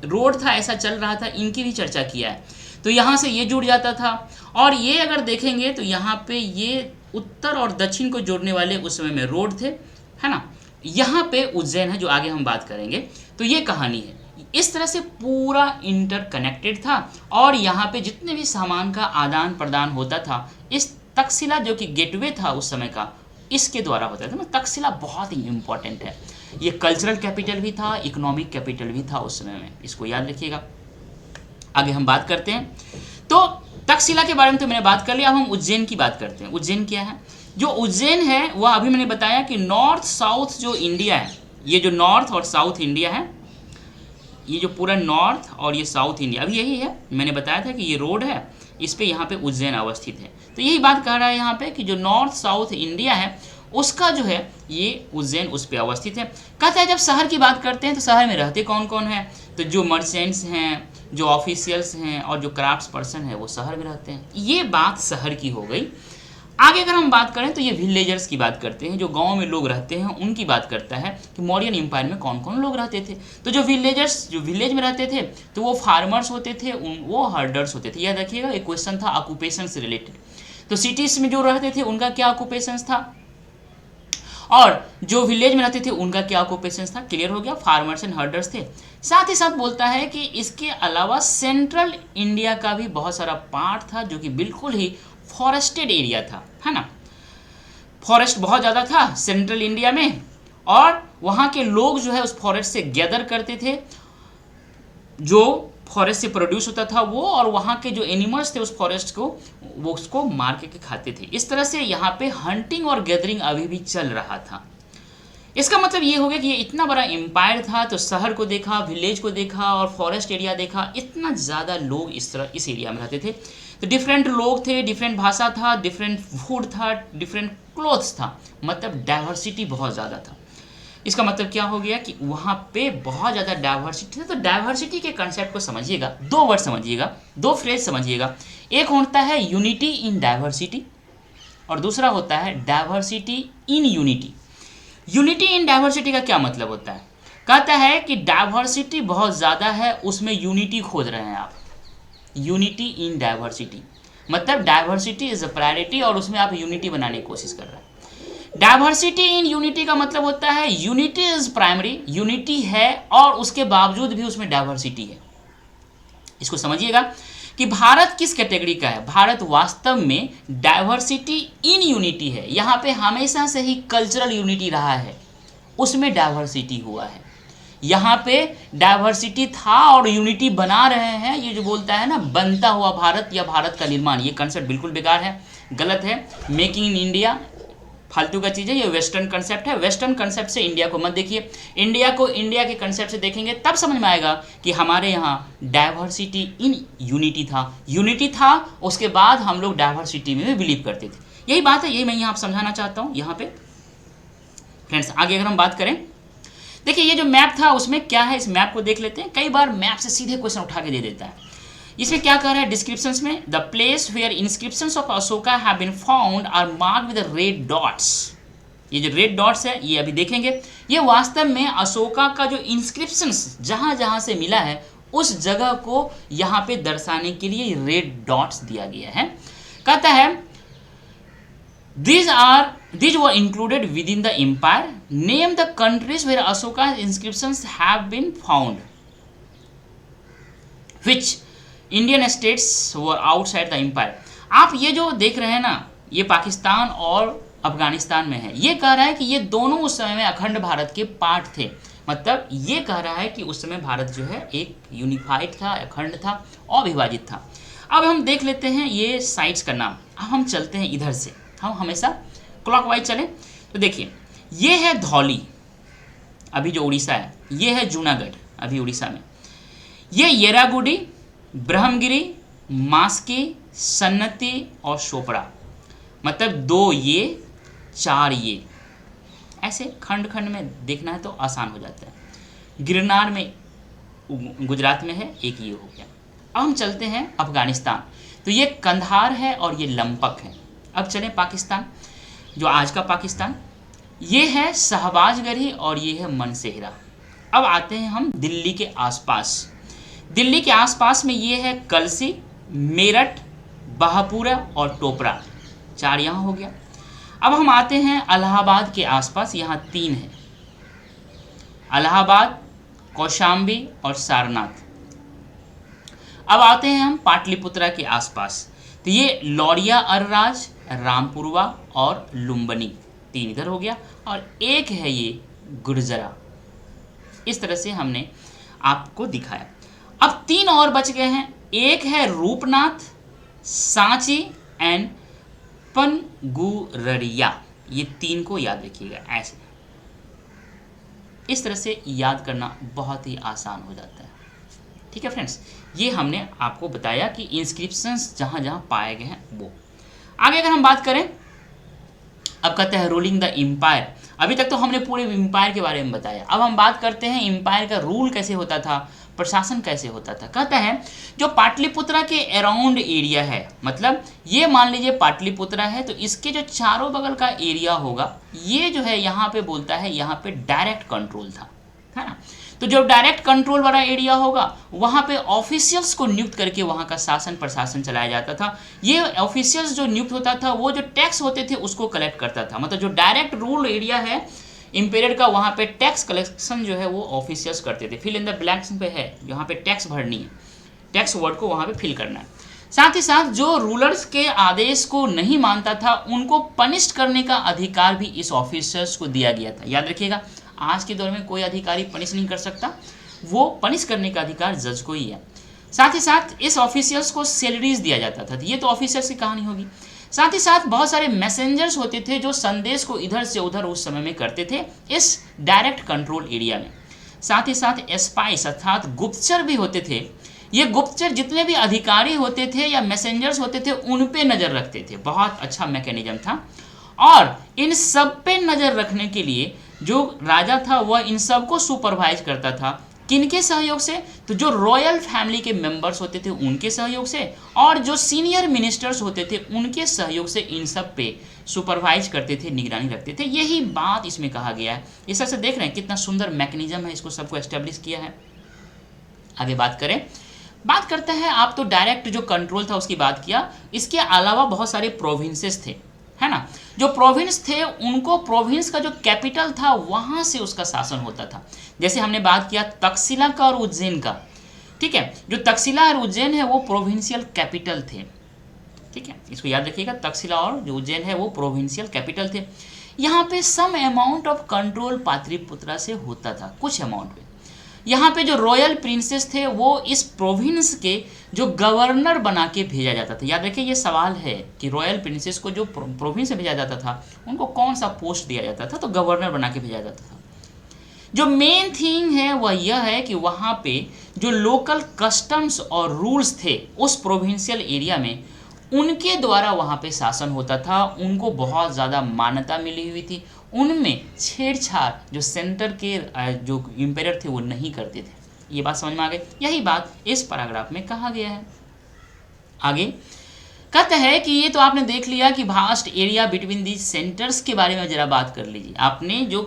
रोड था ऐसा चल रहा था, इनकी भी चर्चा किया है। तो यहाँ से ये जुड़ जाता था और ये अगर देखेंगे तो यहाँ पे ये उत्तर और दक्षिण को जोड़ने वाले उस समय में रोड थे, है ना। यहाँ पे उज्जैन है जो आगे हम बात करेंगे। तो ये कहानी है, इस तरह से पूरा इंटरकनेक्टेड था और यहाँ पे जितने भी सामान का आदान प्रदान होता था इस तक्षशिला जो कि गेटवे था उस समय का, इसके द्वारा होता था ना। तक्षशिला बहुत ही इम्पोर्टेंट है, ये कल्चरल कैपिटल भी था, इकोनॉमिक कैपिटल भी था उस समय में, इसको याद रखिएगा। आगे हम बात करते हैं। तो तक्षशिला के बारे में तो मैंने बात कर लिया, अब हम उज्जैन की बात करते हैं। उज्जैन क्या है, जो उज्जैन है वह अभी मैंने बताया कि नॉर्थ साउथ जो इंडिया है, ये जो नॉर्थ और साउथ इंडिया है, ये जो पूरा नॉर्थ और ये साउथ इंडिया अभी यही है। मैंने बताया था कि ये रोड है, इस पे यहाँ पे उज्जैन अवस्थित है। तो यही बात कह रहा है यहाँ पे कि जो नॉर्थ साउथ इंडिया है उसका जो है ये उज्जैन उस पे अवस्थित है। कहता है जब शहर की बात करते हैं तो शहर में रहते कौन कौन है, तो जो मर्चेंट्स हैं, जो ऑफिशियल्स हैं और जो क्राफ्ट्स पर्सन है वो शहर में रहते हैं। ये बात शहर की हो गई। आगे अगर हम बात करें तो ये विलेजर्स की बात करते हैं, जो गांव में लोग रहते हैं उनकी बात करता है कि मौर्यन एम्पायर में कौन कौन लोग रहते थे। तो जो विलेजर्स, जो विलेज में रहते थे, तो वो फार्मर्स होते थे, वो हर्डर्स होते थे। याद रखिएगा, एक क्वेश्चन था ऑक्यूपेशन से रिलेटेड। तो सिटीज में जो रहते थे उनका क्या ऑक्यूपेशन था, और जो विलेज में रहते थे उनका क्या ऑक्यूपेशन था। क्लियर हो गया, फार्मर्स एंड हर्डर्स थे। साथ ही साथ बोलता है कि इसके अलावा सेंट्रल इंडिया का भी बहुत सारा पार्ट था जो कि बिल्कुल ही फॉरेस्टेड एरिया था, है ना। फॉरेस्ट बहुत ज़्यादा था सेंट्रल इंडिया में, और वहाँ के लोग जो है उस फॉरेस्ट से गैदर करते थे, जो फॉरेस्ट से प्रोड्यूस होता था वो, और वहाँ के जो एनिमल्स थे उस फॉरेस्ट को, वो उसको मार के खाते थे। इस तरह से यहाँ पे हंटिंग और गैदरिंग अभी भी चल रहा था। इसका मतलब ये हो गया कि ये इतना बड़ा एम्पायर था, तो शहर को देखा, विलेज को देखा और फॉरेस्ट एरिया देखा, इतना ज़्यादा लोग इस तरह इस एरिया में रहते थे। तो डिफरेंट लोग थे, डिफरेंट भाषा था, डिफरेंट फूड था, डिफरेंट क्लोथ्स था, मतलब डाइवर्सिटी बहुत ज़्यादा था। इसका मतलब क्या हो गया कि वहाँ पे बहुत ज़्यादा डाइवर्सिटी है। तो डाइवर्सिटी के कंसेप्ट को समझिएगा, दो वर्ड समझिएगा, दो फ्रेज समझिएगा। एक होता है यूनिटी इन डाइवर्सिटी, और दूसरा होता है diversity in unity. Unity in diversity का क्या मतलब होता है, कहता है कि डाइवर्सिटी बहुत ज़्यादा है, उसमें यूनिटी खोज रहे हैं आप। यूनिटी इन डाइवर्सिटी मतलब डाइवर्सिटी इज अ प्रायोरिटी, और उसमें आप यूनिटी बनाने की कोशिश कर रहे हैं। डाइवर्सिटी इन यूनिटी का मतलब होता है यूनिटी इज प्राइमरी, यूनिटी है और उसके बावजूद भी उसमें डाइवर्सिटी है। इसको समझिएगा कि भारत किस कैटेगरी का है। भारत वास्तव में डाइवर्सिटी इन यूनिटी है। यहाँ पे हमेशा से ही कल्चरल यूनिटी रहा है, उसमें डाइवर्सिटी हुआ है। यहाँ पे डाइवर्सिटी था और यूनिटी बना रहे हैं। ये जो बोलता है ना बनता हुआ भारत या भारत का निर्माण, ये कंसेप्ट बिल्कुल बेकार है, गलत है। मेकिंग इन इंडिया फालतू का चीज़ है, ये वेस्टर्न कंसेप्ट है। वेस्टर्न कंसेप्ट से इंडिया को मत देखिए, इंडिया को इंडिया के कंसेप्ट से देखेंगे तब समझ में आएगा कि हमारे यहाँ डाइवर्सिटी इन यूनिटी था। यूनिटी था, उसके बाद हम लोग डाइवर्सिटी में भी बिलीव करते थे। यही बात है, यही मैं यहाँ आप समझाना चाहता हूँ यहाँ पे फ्रेंड्स। आगे अगर हम बात करें, देखिए ये जो मैप था उसमें क्या है, इस मैप को देख लेते हैं। कई बार मैप से सीधे क्वेश्चन उठा के दे देता है। इसमें क्या कह रहा है डिस्क्रिप्शंस में, the place where inscriptions of Ashoka have been found are marked with red dots. ये जो रेड डॉट्स है ये अभी देखेंगे, ये वास्तव में अशोका का जो इंस्क्रिप्शंस जहाँ जहाँ से मिला है उस जगह को यहाँ पे दर्शाने के लिए रेड डॉट्स दिया गया है। कहता है these were included within the empire. Name the countries where Ashoka's inscriptions have been found. Which Indian states were outside the empire. आप ये जो देख रहे हैं ना, ये पाकिस्तान और अफगानिस्तान में है। ये कह रहा है कि ये दोनों उस समय में अखंड भारत के पार्ट थे। मतलब ये कह रहा है कि उस समय भारत जो है एक यूनिफाइड था, अखंड था, अविभाजित था। अब हम देख लेते हैं ये साइट्स का नाम। अब हम चलते हैं इधर से, हम हमेशा क्लॉकवाइज चलें। तो देखिए ये है धौली, अभी जो उड़ीसा है, ये है जूनागढ़ अभी उड़ीसा में, ये येरागुडी, ब्रह्मगिरी, मास्की, सन्नती और शोपड़ा। मतलब दो ये, चार ये, ऐसे खंड खंड में देखना है तो आसान हो जाता है। गिरनार में गुजरात में है, एक ये हो गया। अब हम चलते हैं अफगानिस्तान, तो ये कंधार है और ये लंपक है। अब चलें पाकिस्तान, जो आज का पाकिस्तान, ये है शहबाजगढ़ी और ये है मनसेहरा। अब आते हैं हम दिल्ली के आसपास। दिल्ली के आसपास में ये है कलसी, मेरठ, बहापुरा और टोपरा, चार यहाँ हो गया। अब हम आते हैं इलाहाबाद के आसपास, यहाँ तीन है, इलाहाबाद, कौशाम्बी और सारनाथ। अब आते हैं हम पाटलिपुत्रा के आसपास, तो ये लौरिया अरराज, रामपुरवा और लुम्बनी, तीन इधर हो गया, और एक है ये गुर्जरा। इस तरह से हमने आपको दिखाया। अब तीन और बच गए हैं, एक है रूपनाथ, सांची एंड पनगुररिया। ये तीन को याद रखिएगा ऐसे। इस तरह से याद करना बहुत ही आसान हो जाता है। ठीक है फ्रेंड्स, ये हमने आपको बताया कि इंस्क्रिप्शंस जहाँ जहाँ पाए गए हैं वो। आगे अगर हम बात करें, अब कहते हैं रूलिंग द एम्पायर। अभी तक तो हमने पूरे एम्पायर के बारे में बताया। अब हम बात करते हैं एम्पायर का रूल कैसे होता था, प्रशासन कैसे होता था। कहता है जो पाटलिपुत्रा के अराउंड एरिया है, मतलब ये मान लीजिए पाटलिपुत्रा है तो इसके जो चारों बगल का एरिया होगा, ये जो है यहाँ पे बोलता है यहाँ पे डायरेक्ट कंट्रोल था, है ना। तो जो डायरेक्ट कंट्रोल वाला एरिया होगा वहाँ पे ऑफिशियल्स को नियुक्त करके वहाँ का शासन प्रशासन चलाया जाता था। ये ऑफिशियल्स जो नियुक्त होता था वो जो टैक्स होते थे उसको कलेक्ट करता था, मतलब जो डायरेक्ट रूल एरिया है इंपेरियर का, वहाँ पे टैक्स कलेक्शन जो है वो ऑफिशियल्स करते थे। फिल इन द ब्लैंक्स पे है, यहाँ पे टैक्स भरनी है, टैक्स वर्ड को वहाँ पे फिल करना है। साथ ही साथ जो रूलर्स के आदेश को नहीं मानता था उनको पनिश करने का अधिकार भी इस ऑफिसर्स को दिया गया था। याद रखिएगा, आज के दौर में कोई अधिकारी पनिश नहीं कर सकता, वो पनिश करने का अधिकार जज को ही है। साथ ही साथ इस ऑफिशियल्स को सैलरीज दिया जाता था। ये तो ऑफिसर्स की कहानी होगी। साथ ही साथ बहुत सारे मैसेंजर्स होते थे जो संदेश को इधर से उधर उस समय में करते थे इस डायरेक्ट कंट्रोल एरिया में। साथ ही साथ स्पाइस अर्थात गुप्तचर भी होते थे। ये गुप्तचर जितने भी अधिकारी होते थे या मैसेंजर्स होते थे उन पे नज़र रखते थे। बहुत अच्छा मैकेनिज्म था। और इन सब पे नज़र रखने के लिए जो राजा था वह इन सब को सुपरवाइज करता था। किनके सहयोग से? तो जो रॉयल फैमिली के मेंबर्स होते थे उनके सहयोग से, और जो सीनियर मिनिस्टर्स होते थे उनके सहयोग से इन सब पे सुपरवाइज करते थे, निगरानी रखते थे। यही बात इसमें कहा गया है। इस तरह से देख रहे हैं कितना सुंदर मैकेनिज्म है, इसको सबको एस्टेब्लिश किया है। आगे बात करते हैं। आप तो डायरेक्ट जो कंट्रोल था उसकी बात किया, इसके अलावा बहुत सारे प्रोविंसेस थे, है ना। जो प्रोविंस थे उनको प्रोविंस का जो कैपिटल था वहाँ से उसका शासन होता था। जैसे हमने बात किया तक्षशिला का और उज्जैन का, ठीक है। जो तक्षशिला और उज्जैन है वो प्रोविंशियल कैपिटल थे, ठीक है, इसको याद रखिएगा। तक्षशिला और जो उज्जैन है वो प्रोविंशियल कैपिटल थे। यहाँ पे some amount of control Pataliputra से होता था, कुछ अमाउंट पे। यहाँ पे जो रॉयल प्रिंसेस थे वो इस प्रोविंस के जो गवर्नर बना के भेजा जाता था। याद रखिए ये सवाल है कि रॉयल प्रिंसेस को जो प्रोविंस से भेजा जाता था उनको कौन सा पोस्ट दिया जाता था, तो गवर्नर बना के भेजा जाता था। जो मेन थिंग है वह यह है कि वहाँ पे जो लोकल कस्टम्स और रूल्स थे उस प्रोविंशियल एरिया में उनके द्वारा वहाँ पे शासन होता था। उनको बहुत ज़्यादा मान्यता मिली हुई थी। उनमें छेड़छाड़ जो सेंटर के जो इम्पेरर थे वो नहीं करते थे। ये बात समझ में आ गई। यही बात इस पैराग्राफ में कहा गया है। आगे कहते हैं कि ये तो आपने देख लिया कि vast area between the centres के बारे में जरा बात कर लीजिए। आपने जो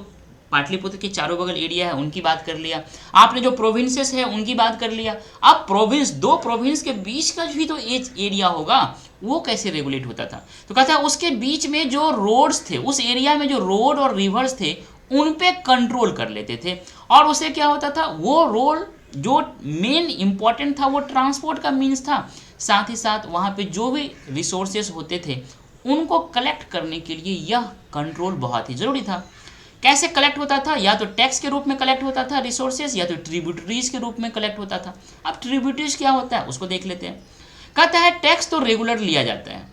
पाटलिपुत्र के चारों बगल एरिया है उनकी बात कर लिया, आपने जो प्रोविंसेस है उनकी बात कर लिया। अब प्रोविंस, दो प्रोविंस के बीच का भी तो एरिया होगा, वो कैसे रेगुलेट होता था? तो कहता है उसके बीच में जो रोड्स थे, उस एरिया में जो रोड और रिवर्स थे उन पे कंट्रोल कर लेते थे। और उसे क्या होता था, वो रोड जो मेन इंपॉर्टेंट था वो ट्रांसपोर्ट का मीन्स था। साथ ही साथ वहाँ पे जो भी रिसोर्सेज होते थे उनको कलेक्ट करने के लिए यह कंट्रोल बहुत ही ज़रूरी था। कैसे कलेक्ट होता था? या तो टैक्स के रूप में कलेक्ट होता था रिसोर्सेज, या तो ट्रिब्यूटरीज के रूप में कलेक्ट होता था। अब ट्रिब्यूटरीज क्या होता है उसको देख लेते हैं। कहता है टैक्स तो रेगुलर लिया जाता है,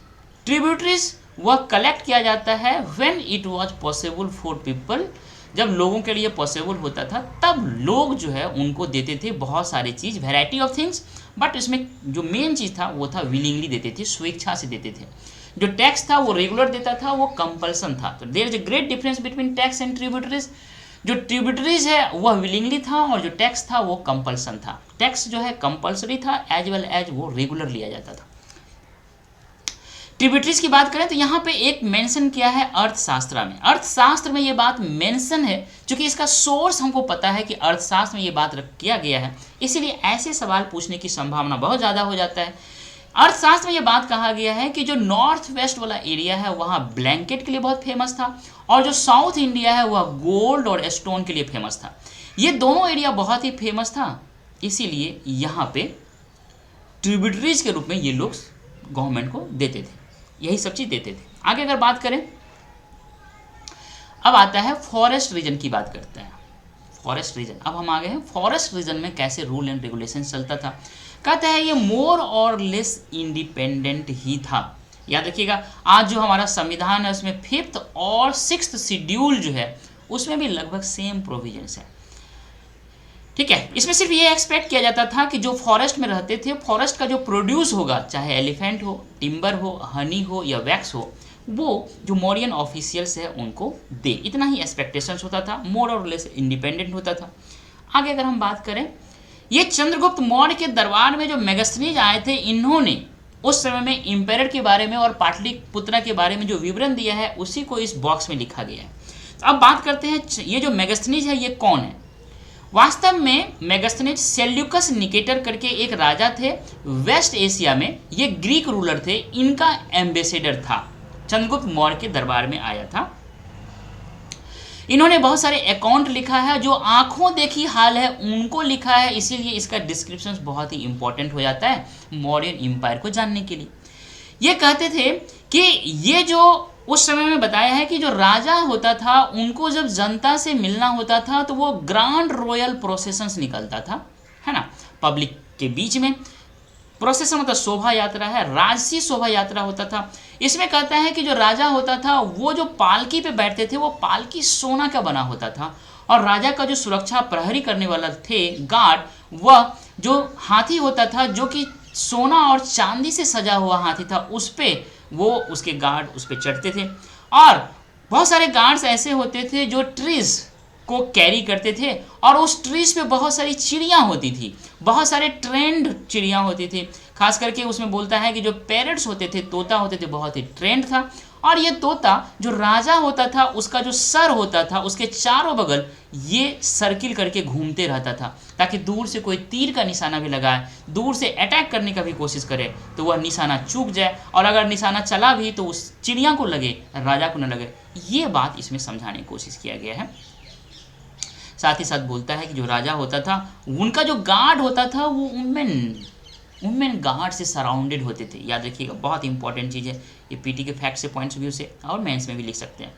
ट्रिब्यूटरीज वह कलेक्ट किया जाता है when it was possible for people, जब लोगों के लिए पॉसिबल होता था तब लोग जो है उनको देते थे बहुत सारी चीज़, वैरायटी ऑफ थिंग्स। बट इसमें जो मेन चीज़ था वो था विलिंगली देते थे, स्वेच्छा से देते थे। जो टैक्स था वो रेगुलर देता था, वो कंपल्सन था। तो there is a great difference between tax and tributaries. जो ट्रिब्यूटरीज है वह विलिंगली था और जो टैक्स था वो कंपल्सन था। टैक्स जो है कंपल्सरी था एज वेल एज वो रेगुलर लिया जाता था। ट्रिब्यूटरीज की बात करें तो यहाँ पे एक मेंशन किया है अर्थशास्त्र में। अर्थशास्त्र में ये बात मेंशन है, क्योंकि इसका सोर्स हमको पता है कि अर्थशास्त्र में ये बात किया गया है, इसीलिए ऐसे सवाल पूछने की संभावना बहुत ज़्यादा हो जाता है। अर्थशास्त्र में ये बात कहा गया है कि जो नॉर्थ वेस्ट वाला एरिया है वहाँ ब्लैंकेट के लिए बहुत फेमस था, और जो साउथ इंडिया है वह गोल्ड और स्टोन के लिए फेमस था। ये दोनों एरिया बहुत ही फेमस था, इसीलिए यहाँ पे ट्रिब्यूटरीज के रूप में ये लोग गवर्नमेंट को देते थे, यही सब चीज़ देते थे। आगे अगर बात करें, अब आता है फॉरेस्ट रीजन की बात करते हैं। फॉरेस्ट रीजन, अब हम आ गए हैं फॉरेस्ट रीजन में कैसे रूल एंड रेगुलेशन चलता था। कहता है ये मोर और लेस इंडिपेंडेंट ही था। याद रखिएगा आज जो हमारा संविधान है उसमें 5th और 6th शेड्यूल जो है उसमें भी लगभग सेम प्रोविजंस है, ठीक है। इसमें सिर्फ ये एक्सपेक्ट किया जाता था कि जो फॉरेस्ट में रहते थे, फॉरेस्ट का जो प्रोड्यूस होगा, चाहे एलिफेंट हो, टिम्बर हो, हनी हो या वैक्स हो, वो जो मॉरियन ऑफिशियल्स है उनको दे, इतना ही एक्सपेक्टेशंस होता था। मोर और लेस इंडिपेंडेंट होता था। आगे अगर हम बात करें, ये चंद्रगुप्त मौर्य के दरबार में जो मेगास्थनीज आए थे, इन्होंने उस समय में इंपेरर के बारे में और पाटलिपुत्रा के बारे में जो विवरण दिया है उसी को इस बॉक्स में लिखा गया है। तो अब बात करते हैं ये जो मेगास्थनीज है ये कौन है। वास्तव में मेगास्थनीज सेल्यूकस निकेटर करके एक राजा थे वेस्ट एशिया में। ये ग्रीक रूलर थे, इनका एम्बेसडर था, चंद्रगुप्त मौर्य के दरबार में आया था। इन्होंने बहुत सारे अकाउंट लिखा है, जो आंखों देखी हाल है उनको लिखा है, इसीलिए इसका डिस्क्रिप्शन बहुत ही इंपॉर्टेंट हो जाता है मौर्यन एम्पायर को जानने के लिए। ये कहते थे कि ये जो उस समय में बताया है कि जो राजा होता था उनको जब जनता से मिलना होता था तो वो ग्रांड रॉयल प्रोसेशंस निकलता था, है ना, पब्लिक के बीच में। प्रोसेशन मतलब शोभा यात्रा है, राजसी शोभा यात्रा होता था। इसमें कहता है कि जो राजा होता था वो जो पालकी पे बैठते थे वो पालकी सोना का बना होता था, और राजा का जो सुरक्षा प्रहरी करने वाला थे गार्ड, वह जो हाथी होता था जो कि सोना और चांदी से सजा हुआ हाथी था, उस पे वो उसके गार्ड उस पे चढ़ते थे। और बहुत सारे गार्ड्स ऐसे होते थे जो ट्रीज को कैरी करते थे, और उस ट्रीज पे बहुत सारी चिड़ियाँ होती थी, बहुत सारे ट्रेंड चिड़ियाँ होती थी। खास करके उसमें बोलता है कि जो पैरट्स होते थे, तोता होते थे, बहुत ही ट्रेंड था। और ये तोता जो राजा होता था उसका जो सर होता था उसके चारों बगल ये सर्किल करके घूमते रहता था, ताकि दूर से कोई तीर का निशाना भी लगाए, दूर से अटैक करने का भी कोशिश करे तो वह निशाना चूक जाए, और अगर निशाना चला भी तो उस चिड़िया को लगे, राजा को न लगे। ये बात इसमें समझाने की कोशिश किया गया है। साथ ही साथ बोलता है कि जो राजा होता था उनका जो गार्ड होता था वो वुमेन गार्ड से सराउंडेड होते थे। याद रखिएगा, बहुत इंपॉर्टेंट चीज़ है ये, पीटी के फैक्ट से पॉइंट्स व्यू से और मेंस में भी लिख सकते हैं।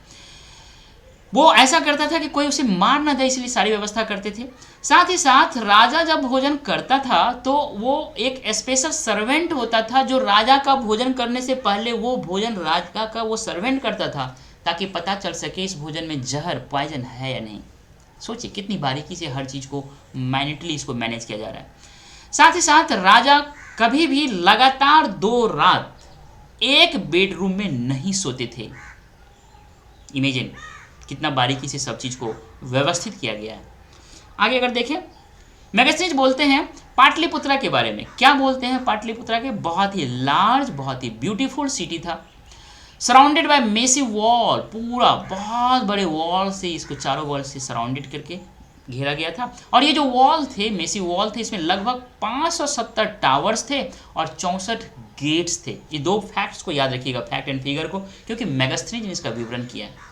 वो ऐसा करता था कि कोई उसे मार ना दे, इसलिए सारी व्यवस्था करते थे। साथ ही साथ राजा जब भोजन करता था तो वो एक स्पेशल सर्वेंट होता था जो राजा का भोजन करने से पहले वो भोजन राजा का वो सर्वेंट करता था, ताकि पता चल सके इस भोजन में जहर पॉइजन है या नहीं। सोचिए कितनी बारीकी से हर चीज़ को मैनेटली इसको मैनेज किया जा रहा है। साथ ही साथ राजा कभी भी लगातार 2 रात एक बेडरूम में नहीं सोते थे। इमेजिन कितना बारीकी से सब चीज़ को व्यवस्थित किया गया है। आगे अगर देखें, मेगास्थनीज बोलते हैं पाटलिपुत्रा के बारे में। क्या बोलते हैं पाटलिपुत्रा के? बहुत ही लार्ज, बहुत ही ब्यूटीफुल सिटी था, सराउंडेड बाय मेसिव वॉल, पूरा बहुत बड़े वॉल से इसको चारों वॉल से सराउंडेड करके घेरा गया था। और ये जो वॉल थे, मेसिव वॉल थे, इसमें लगभग 570 टावर्स थे और 64 गेट्स थे। ये 2 फैक्ट्स को याद रखिएगा, फैक्ट एंड फिगर को, क्योंकि मेगास्थनीज ने इसका विवरण किया है।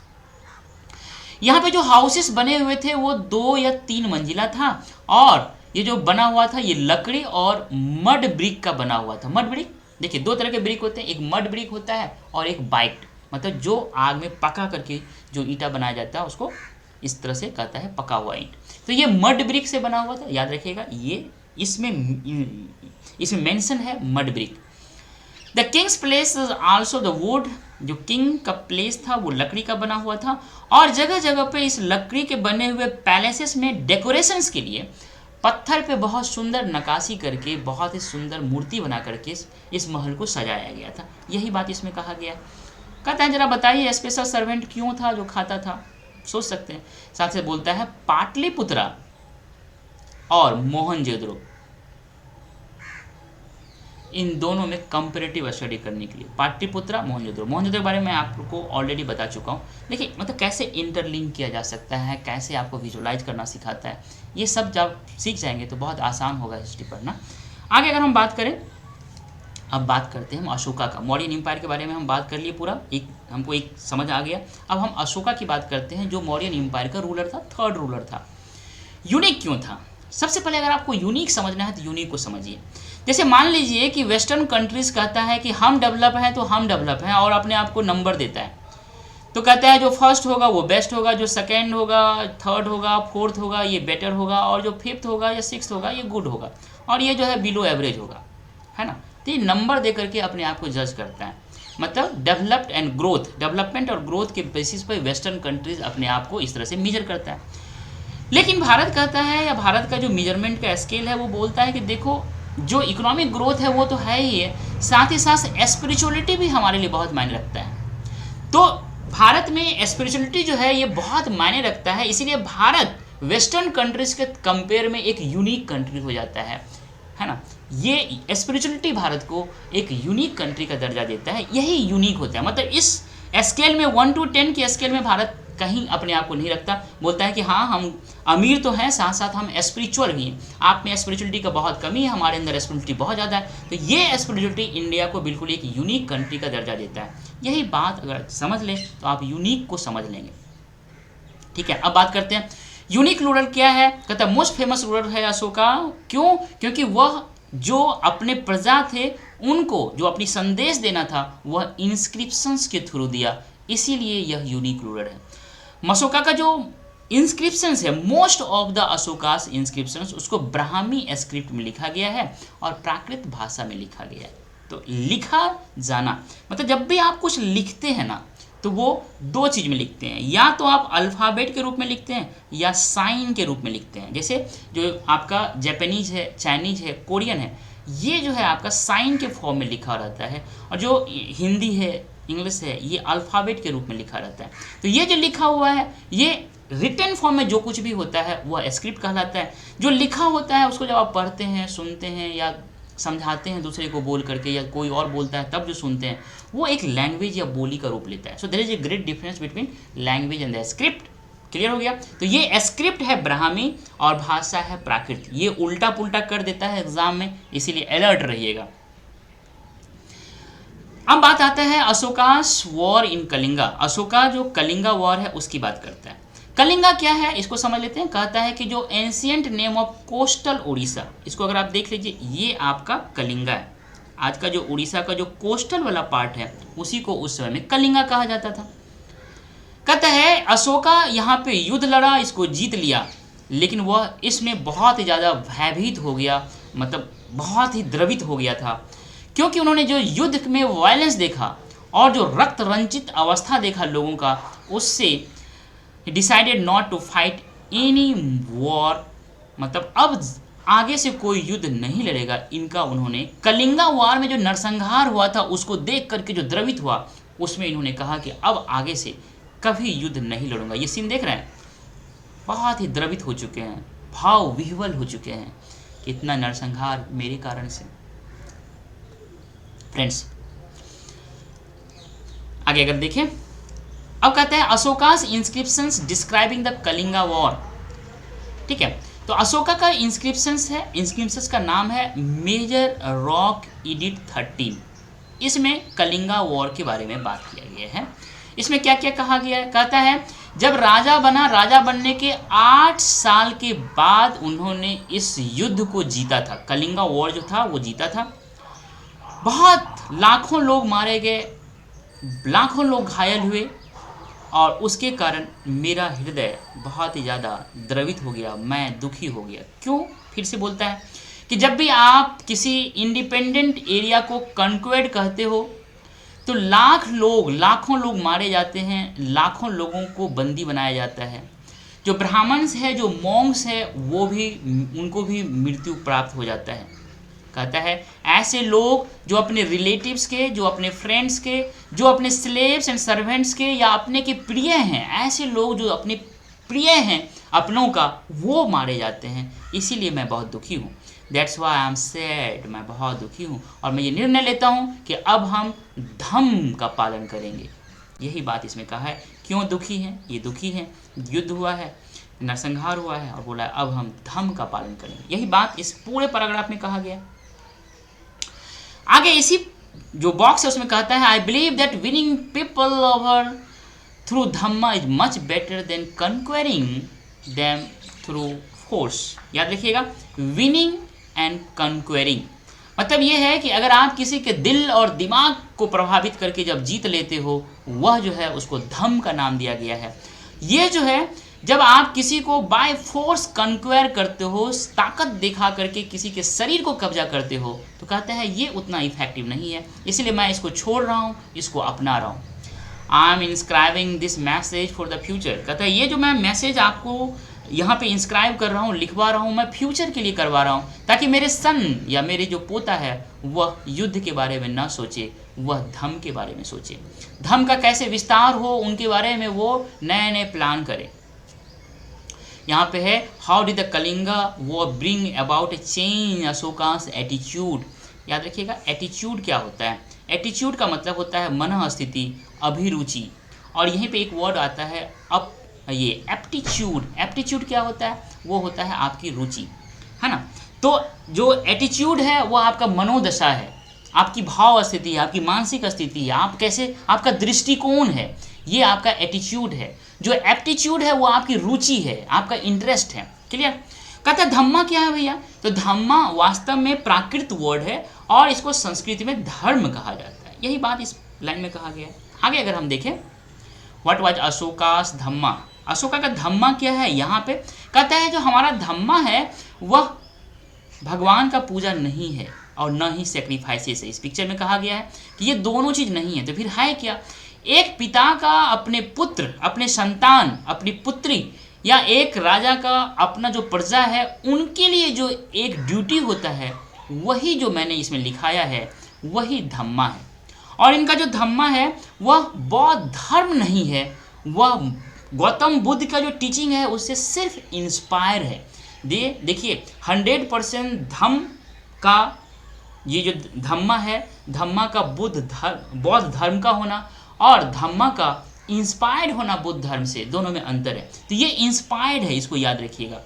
यहाँ पे जो हाउसेस बने हुए थे वो 2 या 3 मंजिला था, और ये जो बना हुआ था ये लकड़ी और मड ब्रिक का बना हुआ था। मड ब्रिक देखिए 2 तरह के ब्रिक होते हैं, एक मड ब्रिक होता है और एक बाइक्ड, मतलब जो आग में पका करके जो ईंटा बनाया जाता है उसको इस तरह से कहता है पका हुआ ईंट। तो ये मड ब्रिक से बना हुआ था, याद रखिएगा, ये इसमें मेंशन है mud brick. The Kings place also the wood, जो किंग का प्लेस था वो लकड़ी का बना हुआ था, और जगह जगह पे इस लकड़ी के बने हुए पैलेसेस में डेकोरेशंस के लिए पत्थर पे बहुत सुंदर नक्काशी करके बहुत ही सुंदर मूर्ति बना करके इस महल को सजाया गया था। यही बात इसमें कहा गया। कहता है जरा बताइए स्पेशल सर्वेंट क्यों था जो खाता था? सोच सकते हैं। साथ से बोलता है पाटलिपुत्रा और मोहनजोदड़ो, इन दोनों में कंपैरेटिव स्टडी करने के लिए पाटलिपुत्रा, मोहनजोदड़ो के बारे में आपको ऑलरेडी बता चुका हूँ। देखिए मतलब कैसे इंटरलिंक किया जा सकता है, कैसे आपको विजुलाइज करना सिखाता है, ये सब जब सीख जाएंगे तो बहुत आसान होगा हिस्ट्री पढ़ना। आगे अगर हम बात करें, अब बात करते हैं हम अशोका का। मौर्यन एम्पायर के बारे में हम बात कर लिए, पूरा हमको एक समझ आ गया। अब हम अशोका की बात करते हैं जो मौर्यन एम्पायर का रूलर था, 3rd रूलर था। यूनिक क्यों था? सबसे पहले अगर आपको यूनिक समझना है तो यूनिक को समझिए। जैसे मान लीजिए कि वेस्टर्न कंट्रीज कहता है कि हम डेवलप हैं तो हम डेवलप हैं, और अपने आप को नंबर देता है, तो कहता है जो फर्स्ट होगा वो बेस्ट होगा, जो सेकेंड होगा, 3rd होगा, 4th होगा ये बेटर होगा, और जो 5th होगा या 6th होगा ये गुड होगा, और ये जो है बिलो एवरेज होगा, है ना। तो ये नंबर दे करके अपने आप को जज करता है। मतलब डेवलप्ड एंड ग्रोथ, डेवलपमेंट और ग्रोथ के बेसिस पर वेस्टर्न कंट्रीज अपने आप को इस तरह से मेजर करता है। लेकिन भारत कहता है, या भारत का जो मेजरमेंट का स्केल है वो बोलता है कि देखो जो इकोनॉमिक ग्रोथ है वो तो है ही है, साथ ही साथ स्पिरिचुअलिटी भी हमारे लिए बहुत मायने रखता है। तो भारत में स्पिरिचुअलिटी जो है ये बहुत मायने रखता है, इसीलिए भारत वेस्टर्न कंट्रीज के कंपेयर में एक यूनिक कंट्री हो जाता है ना। ये स्पिरिचुअलिटी भारत को एक यूनिक कंट्री का दर्जा देता है, यही यूनिक होता है। मतलब इस स्केल में 1 to 10 की स्केल में भारत कहीं अपने आप को नहीं रखता, बोलता है कि हाँ हम अमीर तो हैं, साथ साथ हम स्पिरिचुअल भी हैं। आप में स्पिरिचुअलिटी का बहुत कमी है, हमारे अंदर स्पिरिचुअलिटी बहुत ज़्यादा है। तो ये स्पिरिचुअलिटी इंडिया को बिल्कुल एक यूनिक कंट्री का दर्जा देता है। यही बात अगर समझ लें तो आप यूनिक को समझ लेंगे। ठीक है, अब बात करते हैं यूनिक रूलर क्या है। कहता है मोस्ट फेमस रूलर है अशोका। क्यों? क्योंकि वह जो अपने प्रजा थे उनको जो अपनी संदेश देना था वह इंस्क्रिप्शंस के थ्रू दिया, इसीलिए यह यूनिक रूलर है। अशोका का जो इंस्क्रिप्शंस है, मोस्ट ऑफ द अशोकास इंस्क्रिप्शंस, उसको ब्राह्मी स्क्रिप्ट में लिखा गया है और प्राकृत भाषा में लिखा गया है। तो लिखा जाना मतलब जब भी आप कुछ लिखते हैं ना तो वो दो चीज़ में लिखते हैं, या तो आप अल्फ़ाबेट के रूप में लिखते हैं या साइन के रूप में लिखते हैं। जैसे जो आपका जापानीज है, चाइनीज है, कोरियन है, ये जो है आपका साइन के फॉर्म में लिखा रहता है, और जो हिंदी है, इंग्लिश है, ये अल्फ़ाबेट के रूप में लिखा रहता है। तो ये जो लिखा हुआ है, ये रिटन फॉर्म में जो कुछ भी होता है वह स्क्रिप्ट कहलाता है। जो लिखा होता है उसको जब आप पढ़ते हैं, सुनते हैं या समझाते हैं दूसरे को बोल करके, या कोई और बोलता है तब जो सुनते हैं, वो एक लैंग्वेज या बोली का रूप लेता है। So there is a great difference between language and the script. Clear हो गया? तो ये स्क्रिप्ट है ब्राह्मी और भाषा है प्राकृत। ये उल्टा पुल्टा कर देता है एग्जाम में, इसीलिए अलर्ट रहिएगा। अब बात आता है अशोकास वॉर इन कलिंगा। अशोका जो कलिंगा वॉर है उसकी बात करता है। कलिंगा क्या है इसको समझ लेते हैं। कहता है कि जो ancient name of coastal Orissa, इसको अगर आप देख लीजिए, ये आपका कलिंगा है। आज का जो उड़ीसा का जो कोस्टल वाला पार्ट है उसी को उस समय में कलिंगा कहा जाता था। कहता है अशोका यहाँ पे युद्ध लड़ा, इसको जीत लिया, लेकिन वह इसमें बहुत ही ज़्यादा भयभीत हो गया, मतलब बहुत ही द्रवित हो गया था, क्योंकि उन्होंने जो युद्ध में वायलेंस देखा और जो रक्त रंजित अवस्था देखा लोगों का, उससे decided not to fight any war. मतलब अब आगे से कोई युद्ध नहीं लड़ेगा इनका। उन्होंने कलिंगा वॉर में जो नरसंहार हुआ था उसको देख करके जो द्रवित हुआ, उसमें इन्होंने कहा कि अब आगे से कभी युद्ध नहीं लड़ूंगा। ये सीन देख रहे हैं, बहुत ही द्रवित हो चुके हैं, भाव विह्वल हो चुके हैं, इतना नरसंहार मेरे कारण से। फ्रेंड्स आगे अगर देखें, अब कहते हैं Ashoka's inscriptions describing the Kalinga war. ठीक है, तो अशोका का इंस्क्रिप्शंस है, इंस्क्रिप्शंस का नाम है मेजर रॉक एडिक्ट 13। इसमें कलिंगा वॉर के बारे में बात किया गया है। इसमें क्या क्या कहा गया है? कहता है जब राजा बना, राजा बनने के 8 साल के बाद उन्होंने इस युद्ध को जीता था। कलिंगा वॉर जो था वो जीता था। बहुत लाखों लोग मारे गए, लाखों लोग घायल हुए, और उसके कारण मेरा हृदय बहुत ही ज़्यादा द्रवित हो गया, मैं दुखी हो गया। क्यों? फिर से बोलता है कि जब भी आप किसी इंडिपेंडेंट एरिया को कॉन्क्वेर करते हो तो लाखों लोग मारे जाते हैं, लाखों लोगों को बंदी बनाया जाता है। जो ब्राह्मण्स है, जो मॉन्क्स है, वो भी, उनको भी मृत्यु प्राप्त हो जाता है। कहता है ऐसे लोग जो अपने रिलेटिव्स के, जो अपने फ्रेंड्स के, जो अपने स्लेव्स एंड सर्वेंट्स के या अपने के प्रिय हैं, ऐसे लोग जो अपने प्रिय हैं अपनों का, वो मारे जाते हैं। इसीलिए मैं बहुत दुखी हूँ। That's why I am sad. मैं बहुत दुखी हूँ और मैं ये निर्णय लेता हूँ कि अब हम धम्म का पालन करेंगे। यही बात इसमें कहा है। क्यों दुखी हैं? ये दुखी हैं, युद्ध हुआ है, नरसंहार हुआ है, और बोला अब हम धम्म का पालन करेंगे। यही बात इस पूरे पैराग्राफ में कहा गया। आगे इसी जो बॉक्स है उसमें कहता है I believe that winning people over through dhamma is much better than conquering them through force. याद रखिएगा, विनिंग एंड कंक्वेरिंग मतलब ये है कि अगर आप किसी के दिल और दिमाग को प्रभावित करके जब जीत लेते हो, वह जो है उसको धम्म का नाम दिया गया है। ये जो है जब आप किसी को बाय फोर्स कंक्वेयर करते हो, ताकत दिखा करके किसी के शरीर को कब्जा करते हो, तो कहते हैं ये उतना इफेक्टिव नहीं है, इसलिए मैं इसको छोड़ रहा हूँ, इसको अपना रहा हूँ। I am inscribing this message for the future. कहता है ये जो मैं मैसेज आपको यहाँ पे इंस्क्राइब कर रहा हूँ, लिखवा रहा हूँ, मैं फ्यूचर के लिए करवा रहा हूँ, ताकि मेरे सन या मेरे जो पोता है वह युद्ध के बारे में ना सोचे, वह धम्म के बारे में सोचे। धम्म का कैसे विस्तार हो उनके बारे में वो नए नए प्लान करे। यहाँ पे है how did the Kalinga war bring about a change Ashoka's attitude. याद रखिएगा एटीट्यूड क्या होता है, एटीट्यूड का मतलब होता है मन स्थिति, अभिरुचि, और यहीं पे एक वर्ड आता है अप ये एप्टीट्यूड। एप्टीट्यूड क्या होता है, वो होता है आपकी रुचि, है ना। तो जो एटीट्यूड है वो आपका मनोदशा है, आपकी भाव स्थिति है, आपकी मानसिक स्थिति है, आप कैसे, आपका दृष्टिकोण है, ये आपका एटीट्यूड है। जो एप्टीट्यूड है वो आपकी रुचि है, आपका इंटरेस्ट है। क्लियर। कहता है धम्मा क्या है भैया, तो धम्मा वास्तव में प्राकृत वर्ड है और इसको संस्कृत में धर्म कहा जाता है। यही बात इस लाइन में कहा गया है। आगे अगर हम देखें व्हाट वाज अशोकास धम्मा, अशोका का धम्मा क्या है, यहाँ पे कहता है जो हमारा धम्मा है वह भगवान का पूजा नहीं है और न ही सेक्रीफाइसेस है। इस पिक्चर में कहा गया है कि ये दोनों चीज़ नहीं है, तो फिर है क्या, एक पिता का अपने पुत्र, अपने संतान, अपनी पुत्री, या एक राजा का अपना जो प्रजा है उनके लिए जो एक ड्यूटी होता है, वही जो मैंने इसमें लिखाया है वही धम्मा है। और इनका जो धम्मा है वह बौद्ध धर्म नहीं है, वह गौतम बुद्ध का जो टीचिंग है उससे सिर्फ इंस्पायर है। देखिए 100% धम्म का ये जो धम्मा है, धम्मा का बौद्ध धर्म का होना और धम्मा का इंस्पायर्ड होना बुद्ध धर्म से, दोनों में अंतर है। तो ये इंस्पायर्ड है, इसको याद रखिएगा।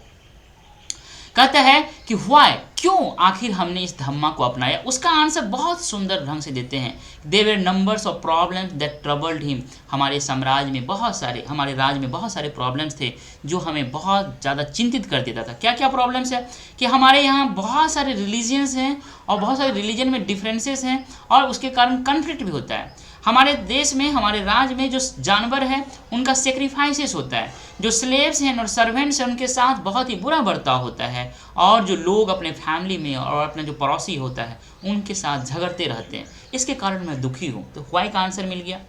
कहता है कि व्हाई, क्यों आखिर हमने इस धम्मा को अपनाया, उसका आंसर बहुत सुंदर ढंग से देते हैं। There were numbers of problems that troubled him, हमारे साम्राज्य में बहुत सारे, हमारे राज्य में बहुत सारे प्रॉब्लम्स थे जो हमें बहुत ज़्यादा चिंतित कर देता था। क्या क्या प्रॉब्लम्स है कि हमारे यहाँ बहुत सारे रिलीजियंस हैं और बहुत सारे रिलीजन में डिफरेंसेस हैं और उसके कारण कन्फ्लिक्ट भी होता है। हमारे देश में, हमारे राज्य में जो जानवर हैं उनका सेक्रीफाइसेस होता है, जो स्लेव्स हैं और सर्वेंट्स हैं उनके साथ बहुत ही बुरा बर्ताव होता है, और जो लोग अपने फैमिली में और अपना जो पड़ोसी होता है उनके साथ झगड़ते रहते हैं। इसके कारण मैं दुखी हूँ। तो व्हाई का आंसर मिल गया।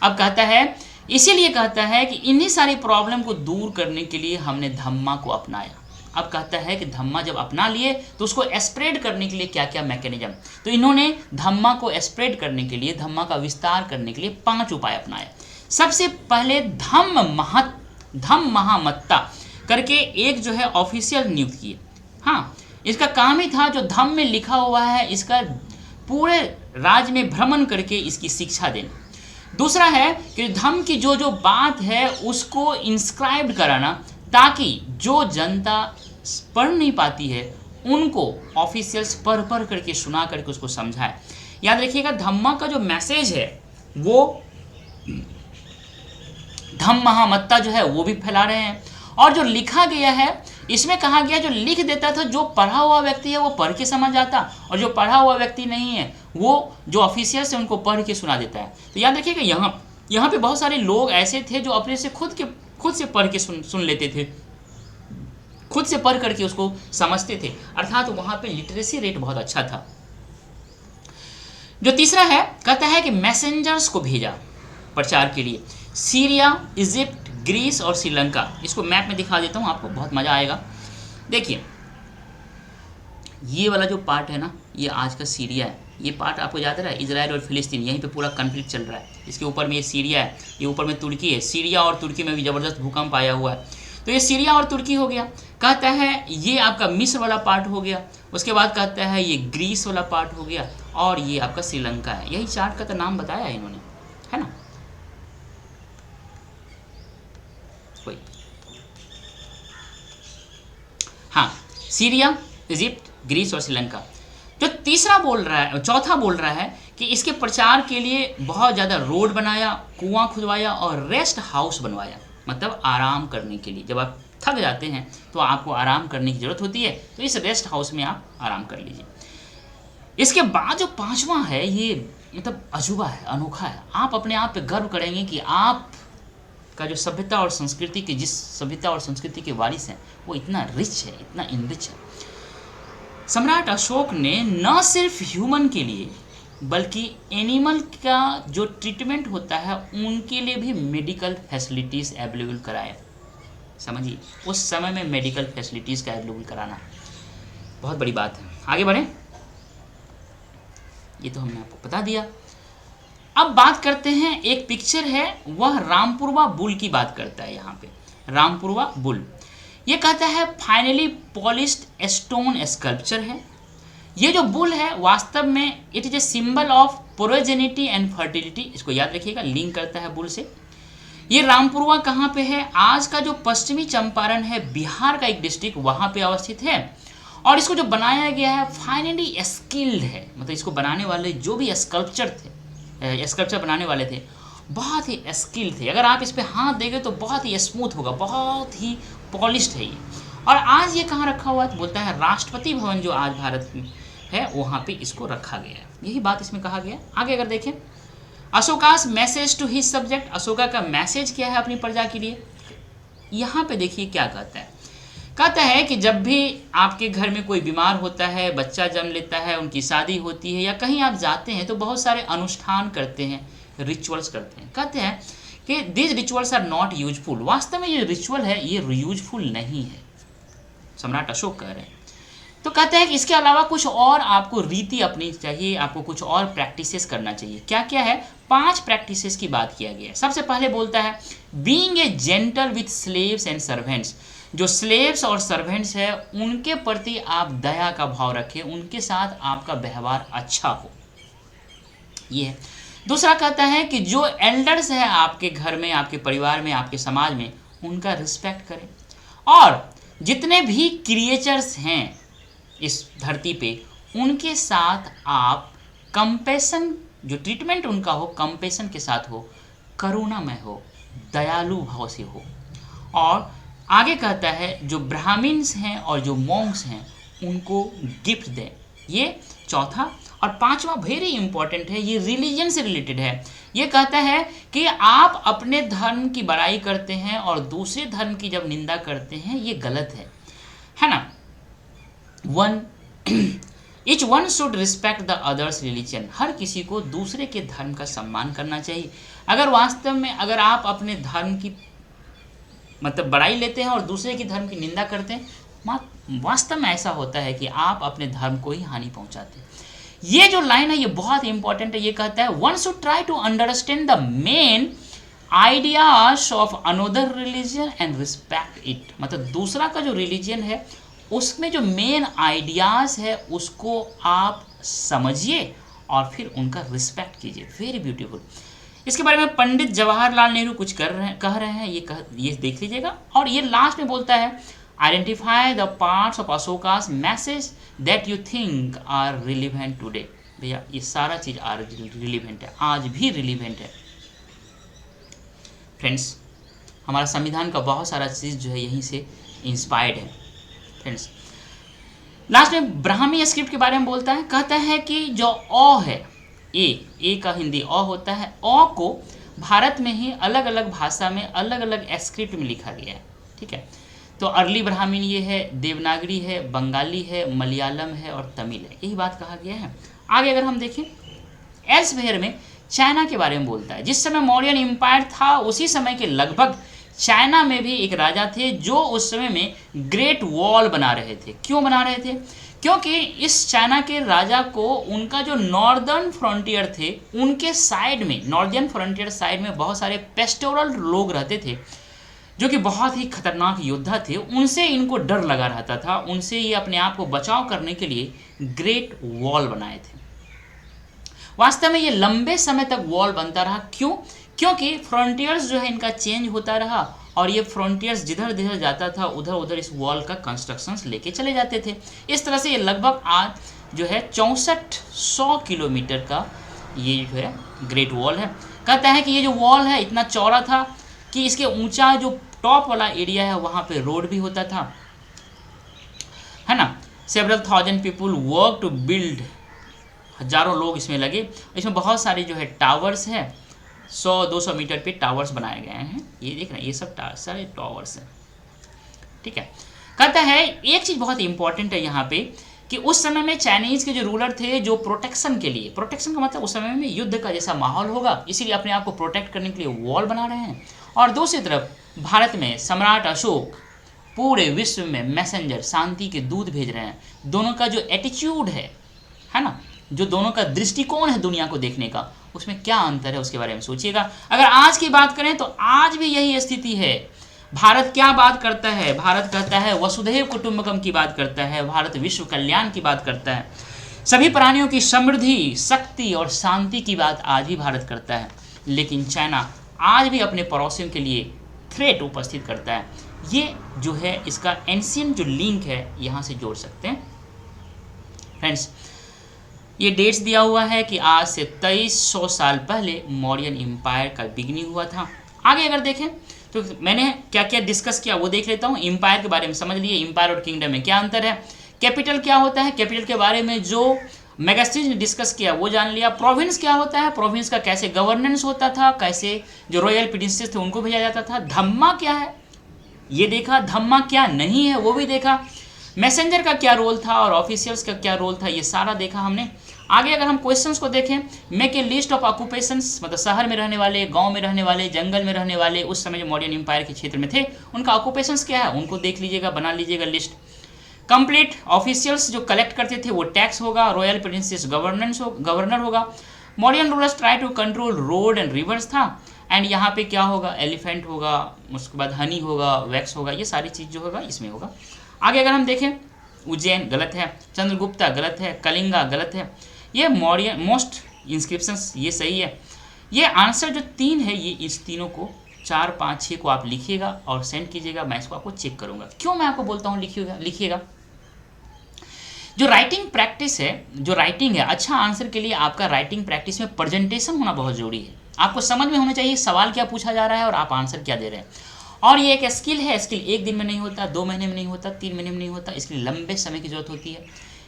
अब कहता है, इसीलिए कहता है कि इन्हीं सारी प्रॉब्लम को दूर करने के लिए हमने धम्मा को अपनाया। अब कहता है कि धम्मा जब अपना लिए तो उसको स्प्रेड करने के लिए क्या क्या मैकेनिज्म, तो इन्होंने धम्मा को स्प्रेड करने के लिए, धम्मा का विस्तार करने के लिए 5 उपाय अपनाए। सबसे पहले धम्म महामत्ता करके एक जो है ऑफिशियल नियुक्त किए। हाँ, इसका काम ही था जो धम्म में लिखा हुआ है इसका पूरे राज्य में भ्रमण करके इसकी शिक्षा देना। दूसरा है कि धम्म की जो जो बात है उसको इंस्क्राइब कराना, ताकि जो जनता पढ़ नहीं पाती है उनको ऑफिशियल्स पढ़ करके सुना करके उसको समझाए। याद रखिएगा धम्मा का जो मैसेज है वो धम्म महामत्ता जो है वो भी फैला रहे हैं। और जो लिखा गया है इसमें कहा गया जो लिख देता था, जो पढ़ा हुआ व्यक्ति है वो पढ़ के समझ आता, और जो पढ़ा हुआ व्यक्ति नहीं है वो जो ऑफिशियल्स है उनको पढ़ के सुना देता है। तो याद रखिएगा यहाँ पे बहुत सारे लोग ऐसे थे जो अपने से खुद से पढ़ के सुन लेते थे, खुद से पढ़ करके उसको समझते थे, अर्थात वहाँ पे लिटरेसी रेट बहुत अच्छा था। जो तीसरा है, कहता है कि मैसेंजर्स को भेजा प्रचार के लिए, सीरिया, इजिप्ट, ग्रीस और श्रीलंका। इसको मैप में दिखा देता हूँ, आपको बहुत मज़ा आएगा। देखिए ये वाला जो पार्ट है ना, ये आज का सीरिया है। ये पार्ट आपको याद है, इजराइल और फिलिस्तीन, यहीं पे पूरा कन्फ्लिक्ट चल रहा है। इसके ऊपर में ये सीरिया है, ये ऊपर में तुर्की है। सीरिया और तुर्की में भी ज़बरदस्त भूकंप आया हुआ है, तो ये सीरिया और तुर्की हो गया। कहता है ये आपका मिस्र वाला पार्ट हो गया, उसके बाद कहता है ये ग्रीस वाला पार्ट हो गया, और ये आपका श्रीलंका है। यही चार्ट का तो नाम बताया है इन्होंने, है ना। हाँ, सीरिया, इजिप्ट, ग्रीस और श्रीलंका। जो तीसरा बोल रहा है, चौथा बोल रहा है कि इसके प्रचार के लिए बहुत ज़्यादा रोड बनाया, कुआं खुदवाया और रेस्ट हाउस बनवाया, मतलब आराम करने के लिए। जब आप थक जाते हैं तो आपको आराम करने की ज़रूरत होती है, तो इस रेस्ट हाउस में आप आराम कर लीजिए। इसके बाद जो 5वां है ये मतलब अजूबा है, अनोखा है। आप अपने आप पे गर्व करेंगे कि आप का जो सभ्यता और संस्कृति के, जिस सभ्यता और संस्कृति के वारिस हैं वो इतना रिच है, इतना इनरिच है। सम्राट अशोक ने न सिर्फ ह्यूमन के लिए बल्कि एनिमल का जो ट्रीटमेंट होता है उनके लिए भी मेडिकल फैसिलिटीज़ अवेलेबल कराया। समझिए, उस समय में मेडिकल फैसिलिटीज़ का अवेलेबल कराना बहुत बड़ी बात है। आगे बढ़ें, ये तो हमने आपको बता दिया। अब बात करते हैं, एक पिक्चर है वह रामपुरवा बुल की बात करता है। यहाँ पे रामपुरवा बुल। ये कहता है फाइनली पॉलिश्ड स्टोन स्कल्पचर है। ये जो बुल है वास्तव में it is a symbol of progeny and fertility, इसको याद रखिएगा, लिंक करता है बुल से। ये रामपुरवा कहाँ पे है? आज का जो पश्चिमी चंपारण है, बिहार का एक डिस्ट्रिक्ट, वहाँ पे अवस्थित है। और इसको जो बनाया गया है फाइनली स्किल्ड है, मतलब इसको बनाने वाले जो भी स्कल्पचर बनाने वाले थे बहुत ही स्किल्ड थे। अगर आप इस पर हाथ देंगे तो बहुत ही स्मूथ होगा, बहुत ही पॉलिश्ड है ये। और आज ये कहाँ रखा हुआ है? तो बोलता है राष्ट्रपति भवन जो आज भारत में है वहाँ पे इसको रखा गया है, यही बात इसमें कहा गया है। आगे अगर देखें, Ashoka's message to his subject, Ashoka का मैसेज क्या है अपनी प्रजा के लिए? यहाँ पे देखिए क्या कहता है कि जब भी आपके घर में कोई बीमार होता है, बच्चा जन्म लेता है, उनकी शादी होती है या कहीं आप जाते हैं तो बहुत सारे अनुष्ठान करते हैं, रिचुअल्स करते हैं। कहते हैं कि this rituals are not useful, वास्तव में ये रिचुअल है ये यूजफुल नहीं है, सम्राट अशोक कह रहे हैं। तो कहते हैं कि इसके अलावा कुछ और आपको रीति अपनी चाहिए, आपको कुछ और प्रैक्टिसेस करना चाहिए। क्या क्या है? 5 प्रैक्टिसेस की बात किया गया है। सबसे पहले बोलता है being a gentle with slaves and servants, जो स्लेव्स और सर्वेंट्स है उनके प्रति आप दया का भाव रखें, उनके साथ आपका व्यवहार अच्छा हो, ये है। दूसरा कहता है कि जो एल्डर्स है आपके घर में, आपके परिवार में, आपके समाज में, उनका रिस्पेक्ट करें। और जितने भी क्रिएचर्स हैं इस धरती पे उनके साथ आप कंपैशन, जो ट्रीटमेंट उनका हो कंपैशन के साथ हो, करुणामय हो, दयालु भाव से हो। और आगे कहता है जो ब्राह्मण्स हैं और जो मॉन्क्स हैं उनको गिफ्ट दें, ये चौथा। और 5वां वेरी इंपॉर्टेंट है, ये रिलीजन से रिलेटेड है। ये कहता है कि आप अपने धर्म की बड़ाई करते हैं और दूसरे धर्म की जब निंदा करते हैं ये गलत है ना। Each one should respect the other's religion, हर किसी को दूसरे के धर्म का सम्मान करना चाहिए। अगर वास्तव में अगर आप अपने धर्म की मतलब बड़ाई लेते हैं और दूसरे की धर्म की निंदा करते हैं, वास्तव में ऐसा होता है कि आप अपने धर्म को ही हानि पहुंचाते हैं। ये जो लाइन है ये बहुत इंपॉर्टेंट है। ये कहता है one should try to understand the main ideas of another religion and respect it, मतलब दूसरा का जो रिलीजन है उसमें जो मेन आइडियाज है उसको आप समझिए और फिर उनका रिस्पेक्ट कीजिए। Very beautiful. इसके बारे में पंडित जवाहरलाल नेहरू कुछ कह रहे हैं, ये देख लीजिएगा। और ये लास्ट में बोलता है identify the parts of Ashoka's message that you think are relevant today. भैया ये सारा चीज़ आज रिलीवेंट है, आज भी रिलीवेंट है फ्रेंड्स। हमारा संविधान का बहुत सारा चीज़ जो है यहीं से इंस्पायर्ड है फ्रेंड्स। लास्ट में ब्राह्मी स्क्रिप्ट के बारे में बोलता है, कहता है कि जो अ है, ए का हिंदी अ होता है, अ को भारत में ही अलग अलग भाषा में अलग अलग स्क्रिप्ट में लिखा गया है, ठीक है। तो अर्ली ब्राह्मीण ये है, देवनागरी है, बंगाली है, मलयालम है और तमिल है, यही बात कहा गया है। आगे अगर हम देखें एल्सवेयर में चाइना के बारे में बोलता है। जिस समय मौर्यन एम्पायर था उसी समय के लगभग चाइना में भी एक राजा थे जो उस समय में ग्रेट वॉल बना रहे थे। क्यों बना रहे थे? क्योंकि इस चाइना के राजा को उनका जो नॉर्दर्न फ्रंटियर थे उनके साइड में, नॉर्दर्न फ्रंटियर साइड में बहुत सारे पेस्टोरल लोग रहते थे जो कि बहुत ही खतरनाक योद्धा थे, उनसे इनको डर लगा रहता था। उनसे ये अपने आप को बचाव करने के लिए ग्रेट वॉल बनाए थे। वास्तव में ये लंबे समय तक वॉल बनता रहा। क्यों? क्योंकि फ्रंटियर्स जो है इनका चेंज होता रहा और ये फ्रंटियर्स जिधर जिधर जाता था उधर उधर इस वॉल का कंस्ट्रक्शंस लेके चले जाते थे। इस तरह से ये लगभग आज जो है 6400 किलोमीटर का ये जो है ग्रेट वॉल है। कहता है कि ये जो वॉल है इतना चौड़ा था कि इसके ऊंचा जो टॉप वाला एरिया है वहाँ पे रोड भी होता था, है ना। Several thousand people work to build, हजारों लोग इसमें लगे। इसमें बहुत सारे जो है टावर्स है, 100-200 मीटर पे टावर्स बनाए गए हैं। ये देख रहे हैं, ये सब सारे टावर्स हैं, ठीक है। कहता है एक चीज़ बहुत इंपॉर्टेंट है यहाँ पे कि उस समय में चाइनीज़ के जो रूलर थे जो प्रोटेक्शन के लिए, प्रोटेक्शन का मतलब उस समय में युद्ध का जैसा माहौल होगा इसीलिए अपने आप को प्रोटेक्ट करने के लिए वॉल बना रहे हैं। और दूसरी तरफ भारत में सम्राट अशोक पूरे विश्व में मैसेंजर, शांति के दूत भेज रहे हैं। दोनों का जो एटीट्यूड है ना, जो दोनों का दृष्टिकोण है दुनिया को देखने का, उसमें क्या अंतर है उसके बारे में सोचिएगा। अगर आज की बात करें तो आज भी यही स्थिति है। भारत क्या बात करता है? भारत कहता है वसुधैव कुटुंबकम की बात करता है, भारत विश्व कल्याण की बात करता है, सभी प्राणियों की समृद्धि, शक्ति और शांति की बात आज भी भारत करता है। लेकिन चाइना आज भी अपने पड़ोसियों के लिए थ्रेट उपस्थित करता है। ये जो है इसका एंशियंट जो लिंक है यहाँ से जोड़ सकते हैं फ्रेंड्स। ये डेट्स दिया हुआ है कि आज से 2300 साल पहले मौर्यन एम्पायर का बिगिनिंग हुआ था। आगे अगर देखें तो मैंने क्या क्या डिस्कस किया वो देख लेता हूँ। एम्पायर के बारे में समझ लिए, एम्पायर और किंगडम में क्या अंतर है, कैपिटल क्या होता है, कैपिटल के बारे में जो मेगास्टीज ने डिस्कस किया वो जान लिया, प्रोविंस क्या होता है, प्रोविंस का कैसे गवर्नेंस होता था, कैसे जो रॉयल प्रिंसेस थे उनको भेजा जाता था, धम्मा क्या है ये देखा, धम्मा क्या नहीं है वो भी देखा, मैसेंजर का क्या रोल था और ऑफिशियल्स का क्या रोल था, ये सारा देखा हमने। आगे अगर हम क्वेश्चंस को देखें, make a list of occupations, मतलब शहर में रहने वाले, गांव में रहने वाले, जंगल में रहने वाले, उस समय जो मौर्यन एम्पायर के क्षेत्र में थे उनका ऑक्यूपेशंस क्या है उनको देख लीजिएगा, बना लीजिएगा लिस्ट। कंप्लीट ऑफिशियल्स जो कलेक्ट करते थे वो टैक्स होगा, रॉयल प्रिंसेस गवर्नर होगा, Mauryan rulers try to control road and rivers था, एंड यहाँ पे क्या होगा, एलिफेंट होगा, उसके बाद हनी होगा, वैक्स होगा, ये सारी चीज़ जो होगा इसमें होगा। आगे अगर हम देखें, उज्जैन गलत है, चंद्रगुप्ता गलत है, कलिंगा गलत है, ये मौर्यन मोस्ट इंस्क्रिप्शंस ये सही है। ये आंसर जो 3 है ये इस तीनों को 4, 5, 6 को आप लिखिएगा और सेंड कीजिएगा, मैं इसको आपको चेक करूँगा। क्यों मैं आपको बोलता हूँ लिखिएगा। जो राइटिंग प्रैक्टिस है, जो राइटिंग है, अच्छा आंसर के लिए आपका राइटिंग प्रैक्टिस में प्रेजेंटेशन होना बहुत ज़रूरी है। आपको समझ में होना चाहिए सवाल क्या पूछा जा रहा है और आप आंसर क्या दे रहे हैं। और ये एक स्किल है, स्किल 1 दिन में नहीं होता, 2 महीने में नहीं होता, 3 महीने में नहीं होता, इसके लिए लंबे समय की जरूरत होती है।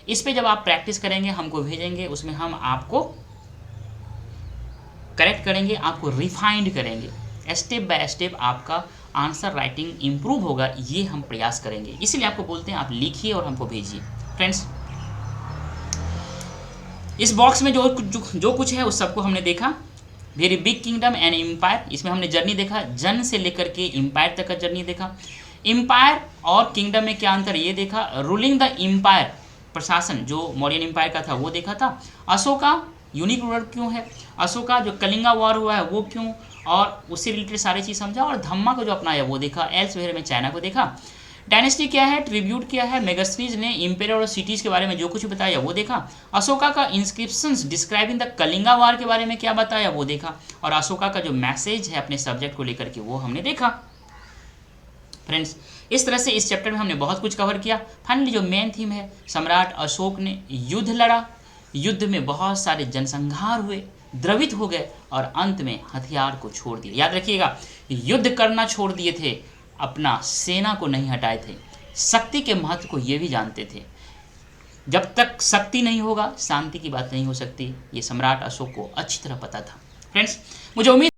इस पे जब आप प्रैक्टिस करेंगे, हमको भेजेंगे, उसमें हम आपको करेक्ट करेंगे, आपको रिफाइंड करेंगे, स्टेप बाय स्टेप आपका आंसर राइटिंग इंप्रूव होगा, ये हम प्रयास करेंगे। इसीलिए आपको बोलते हैं आप लिखिए और हमको भेजिए। फ्रेंड्स, इस बॉक्स में जो कुछ है उस सबको हमने देखा। Very big kingdom and empire, इसमें हमने जर्नी देखा, जन से लेकर के एम्पायर तक का जर्नी देखा। एम्पायर और किंगडम में क्या अंतर ये देखा। रूलिंग द एम्पायर, प्रशासन जो मौर्यन एम्पायर का था वो देखा था। अशोका यूनिक रूलर क्यों है, अशोका जो कलिंगा वॉर हुआ है वो क्यों, और उससे रिलेटेड सारी चीज़ समझा। और धम्मा को जो अपनाया वो देखा। एल्सवेयर में चाइना को देखा। डायनेस्टी क्या है, ट्रिब्यूट क्या है, मेगास्टीज ने इंपेरियर और सिटीज़ के बारे में जो कुछ बताया वो देखा। अशोका का इंस्क्रिप्शंस डिस्क्राइबिंग द कलिंगा वार के बारे में क्या बताया वो देखा। और अशोका का जो मैसेज है अपने सब्जेक्ट को लेकर के वो हमने देखा। फ्रेंड्स, इस तरह से इस चैप्टर में हमने बहुत कुछ कवर किया। फाइनली जो मेन थीम है, सम्राट अशोक ने युद्ध लड़ा, युद्ध में बहुत सारे जनसंहार हुए, द्रवित हो गए और अंत में हथियार को छोड़ दिए। याद रखिएगा, युद्ध करना छोड़ दिए थे, अपना सेना को नहीं हटाए थे। शक्ति के महत्व को ये भी जानते थे। जब तक शक्ति नहीं होगा शांति की बात नहीं हो सकती। ये सम्राट अशोक को अच्छी तरह पता था। फ्रेंड्स, मुझे उम्मीद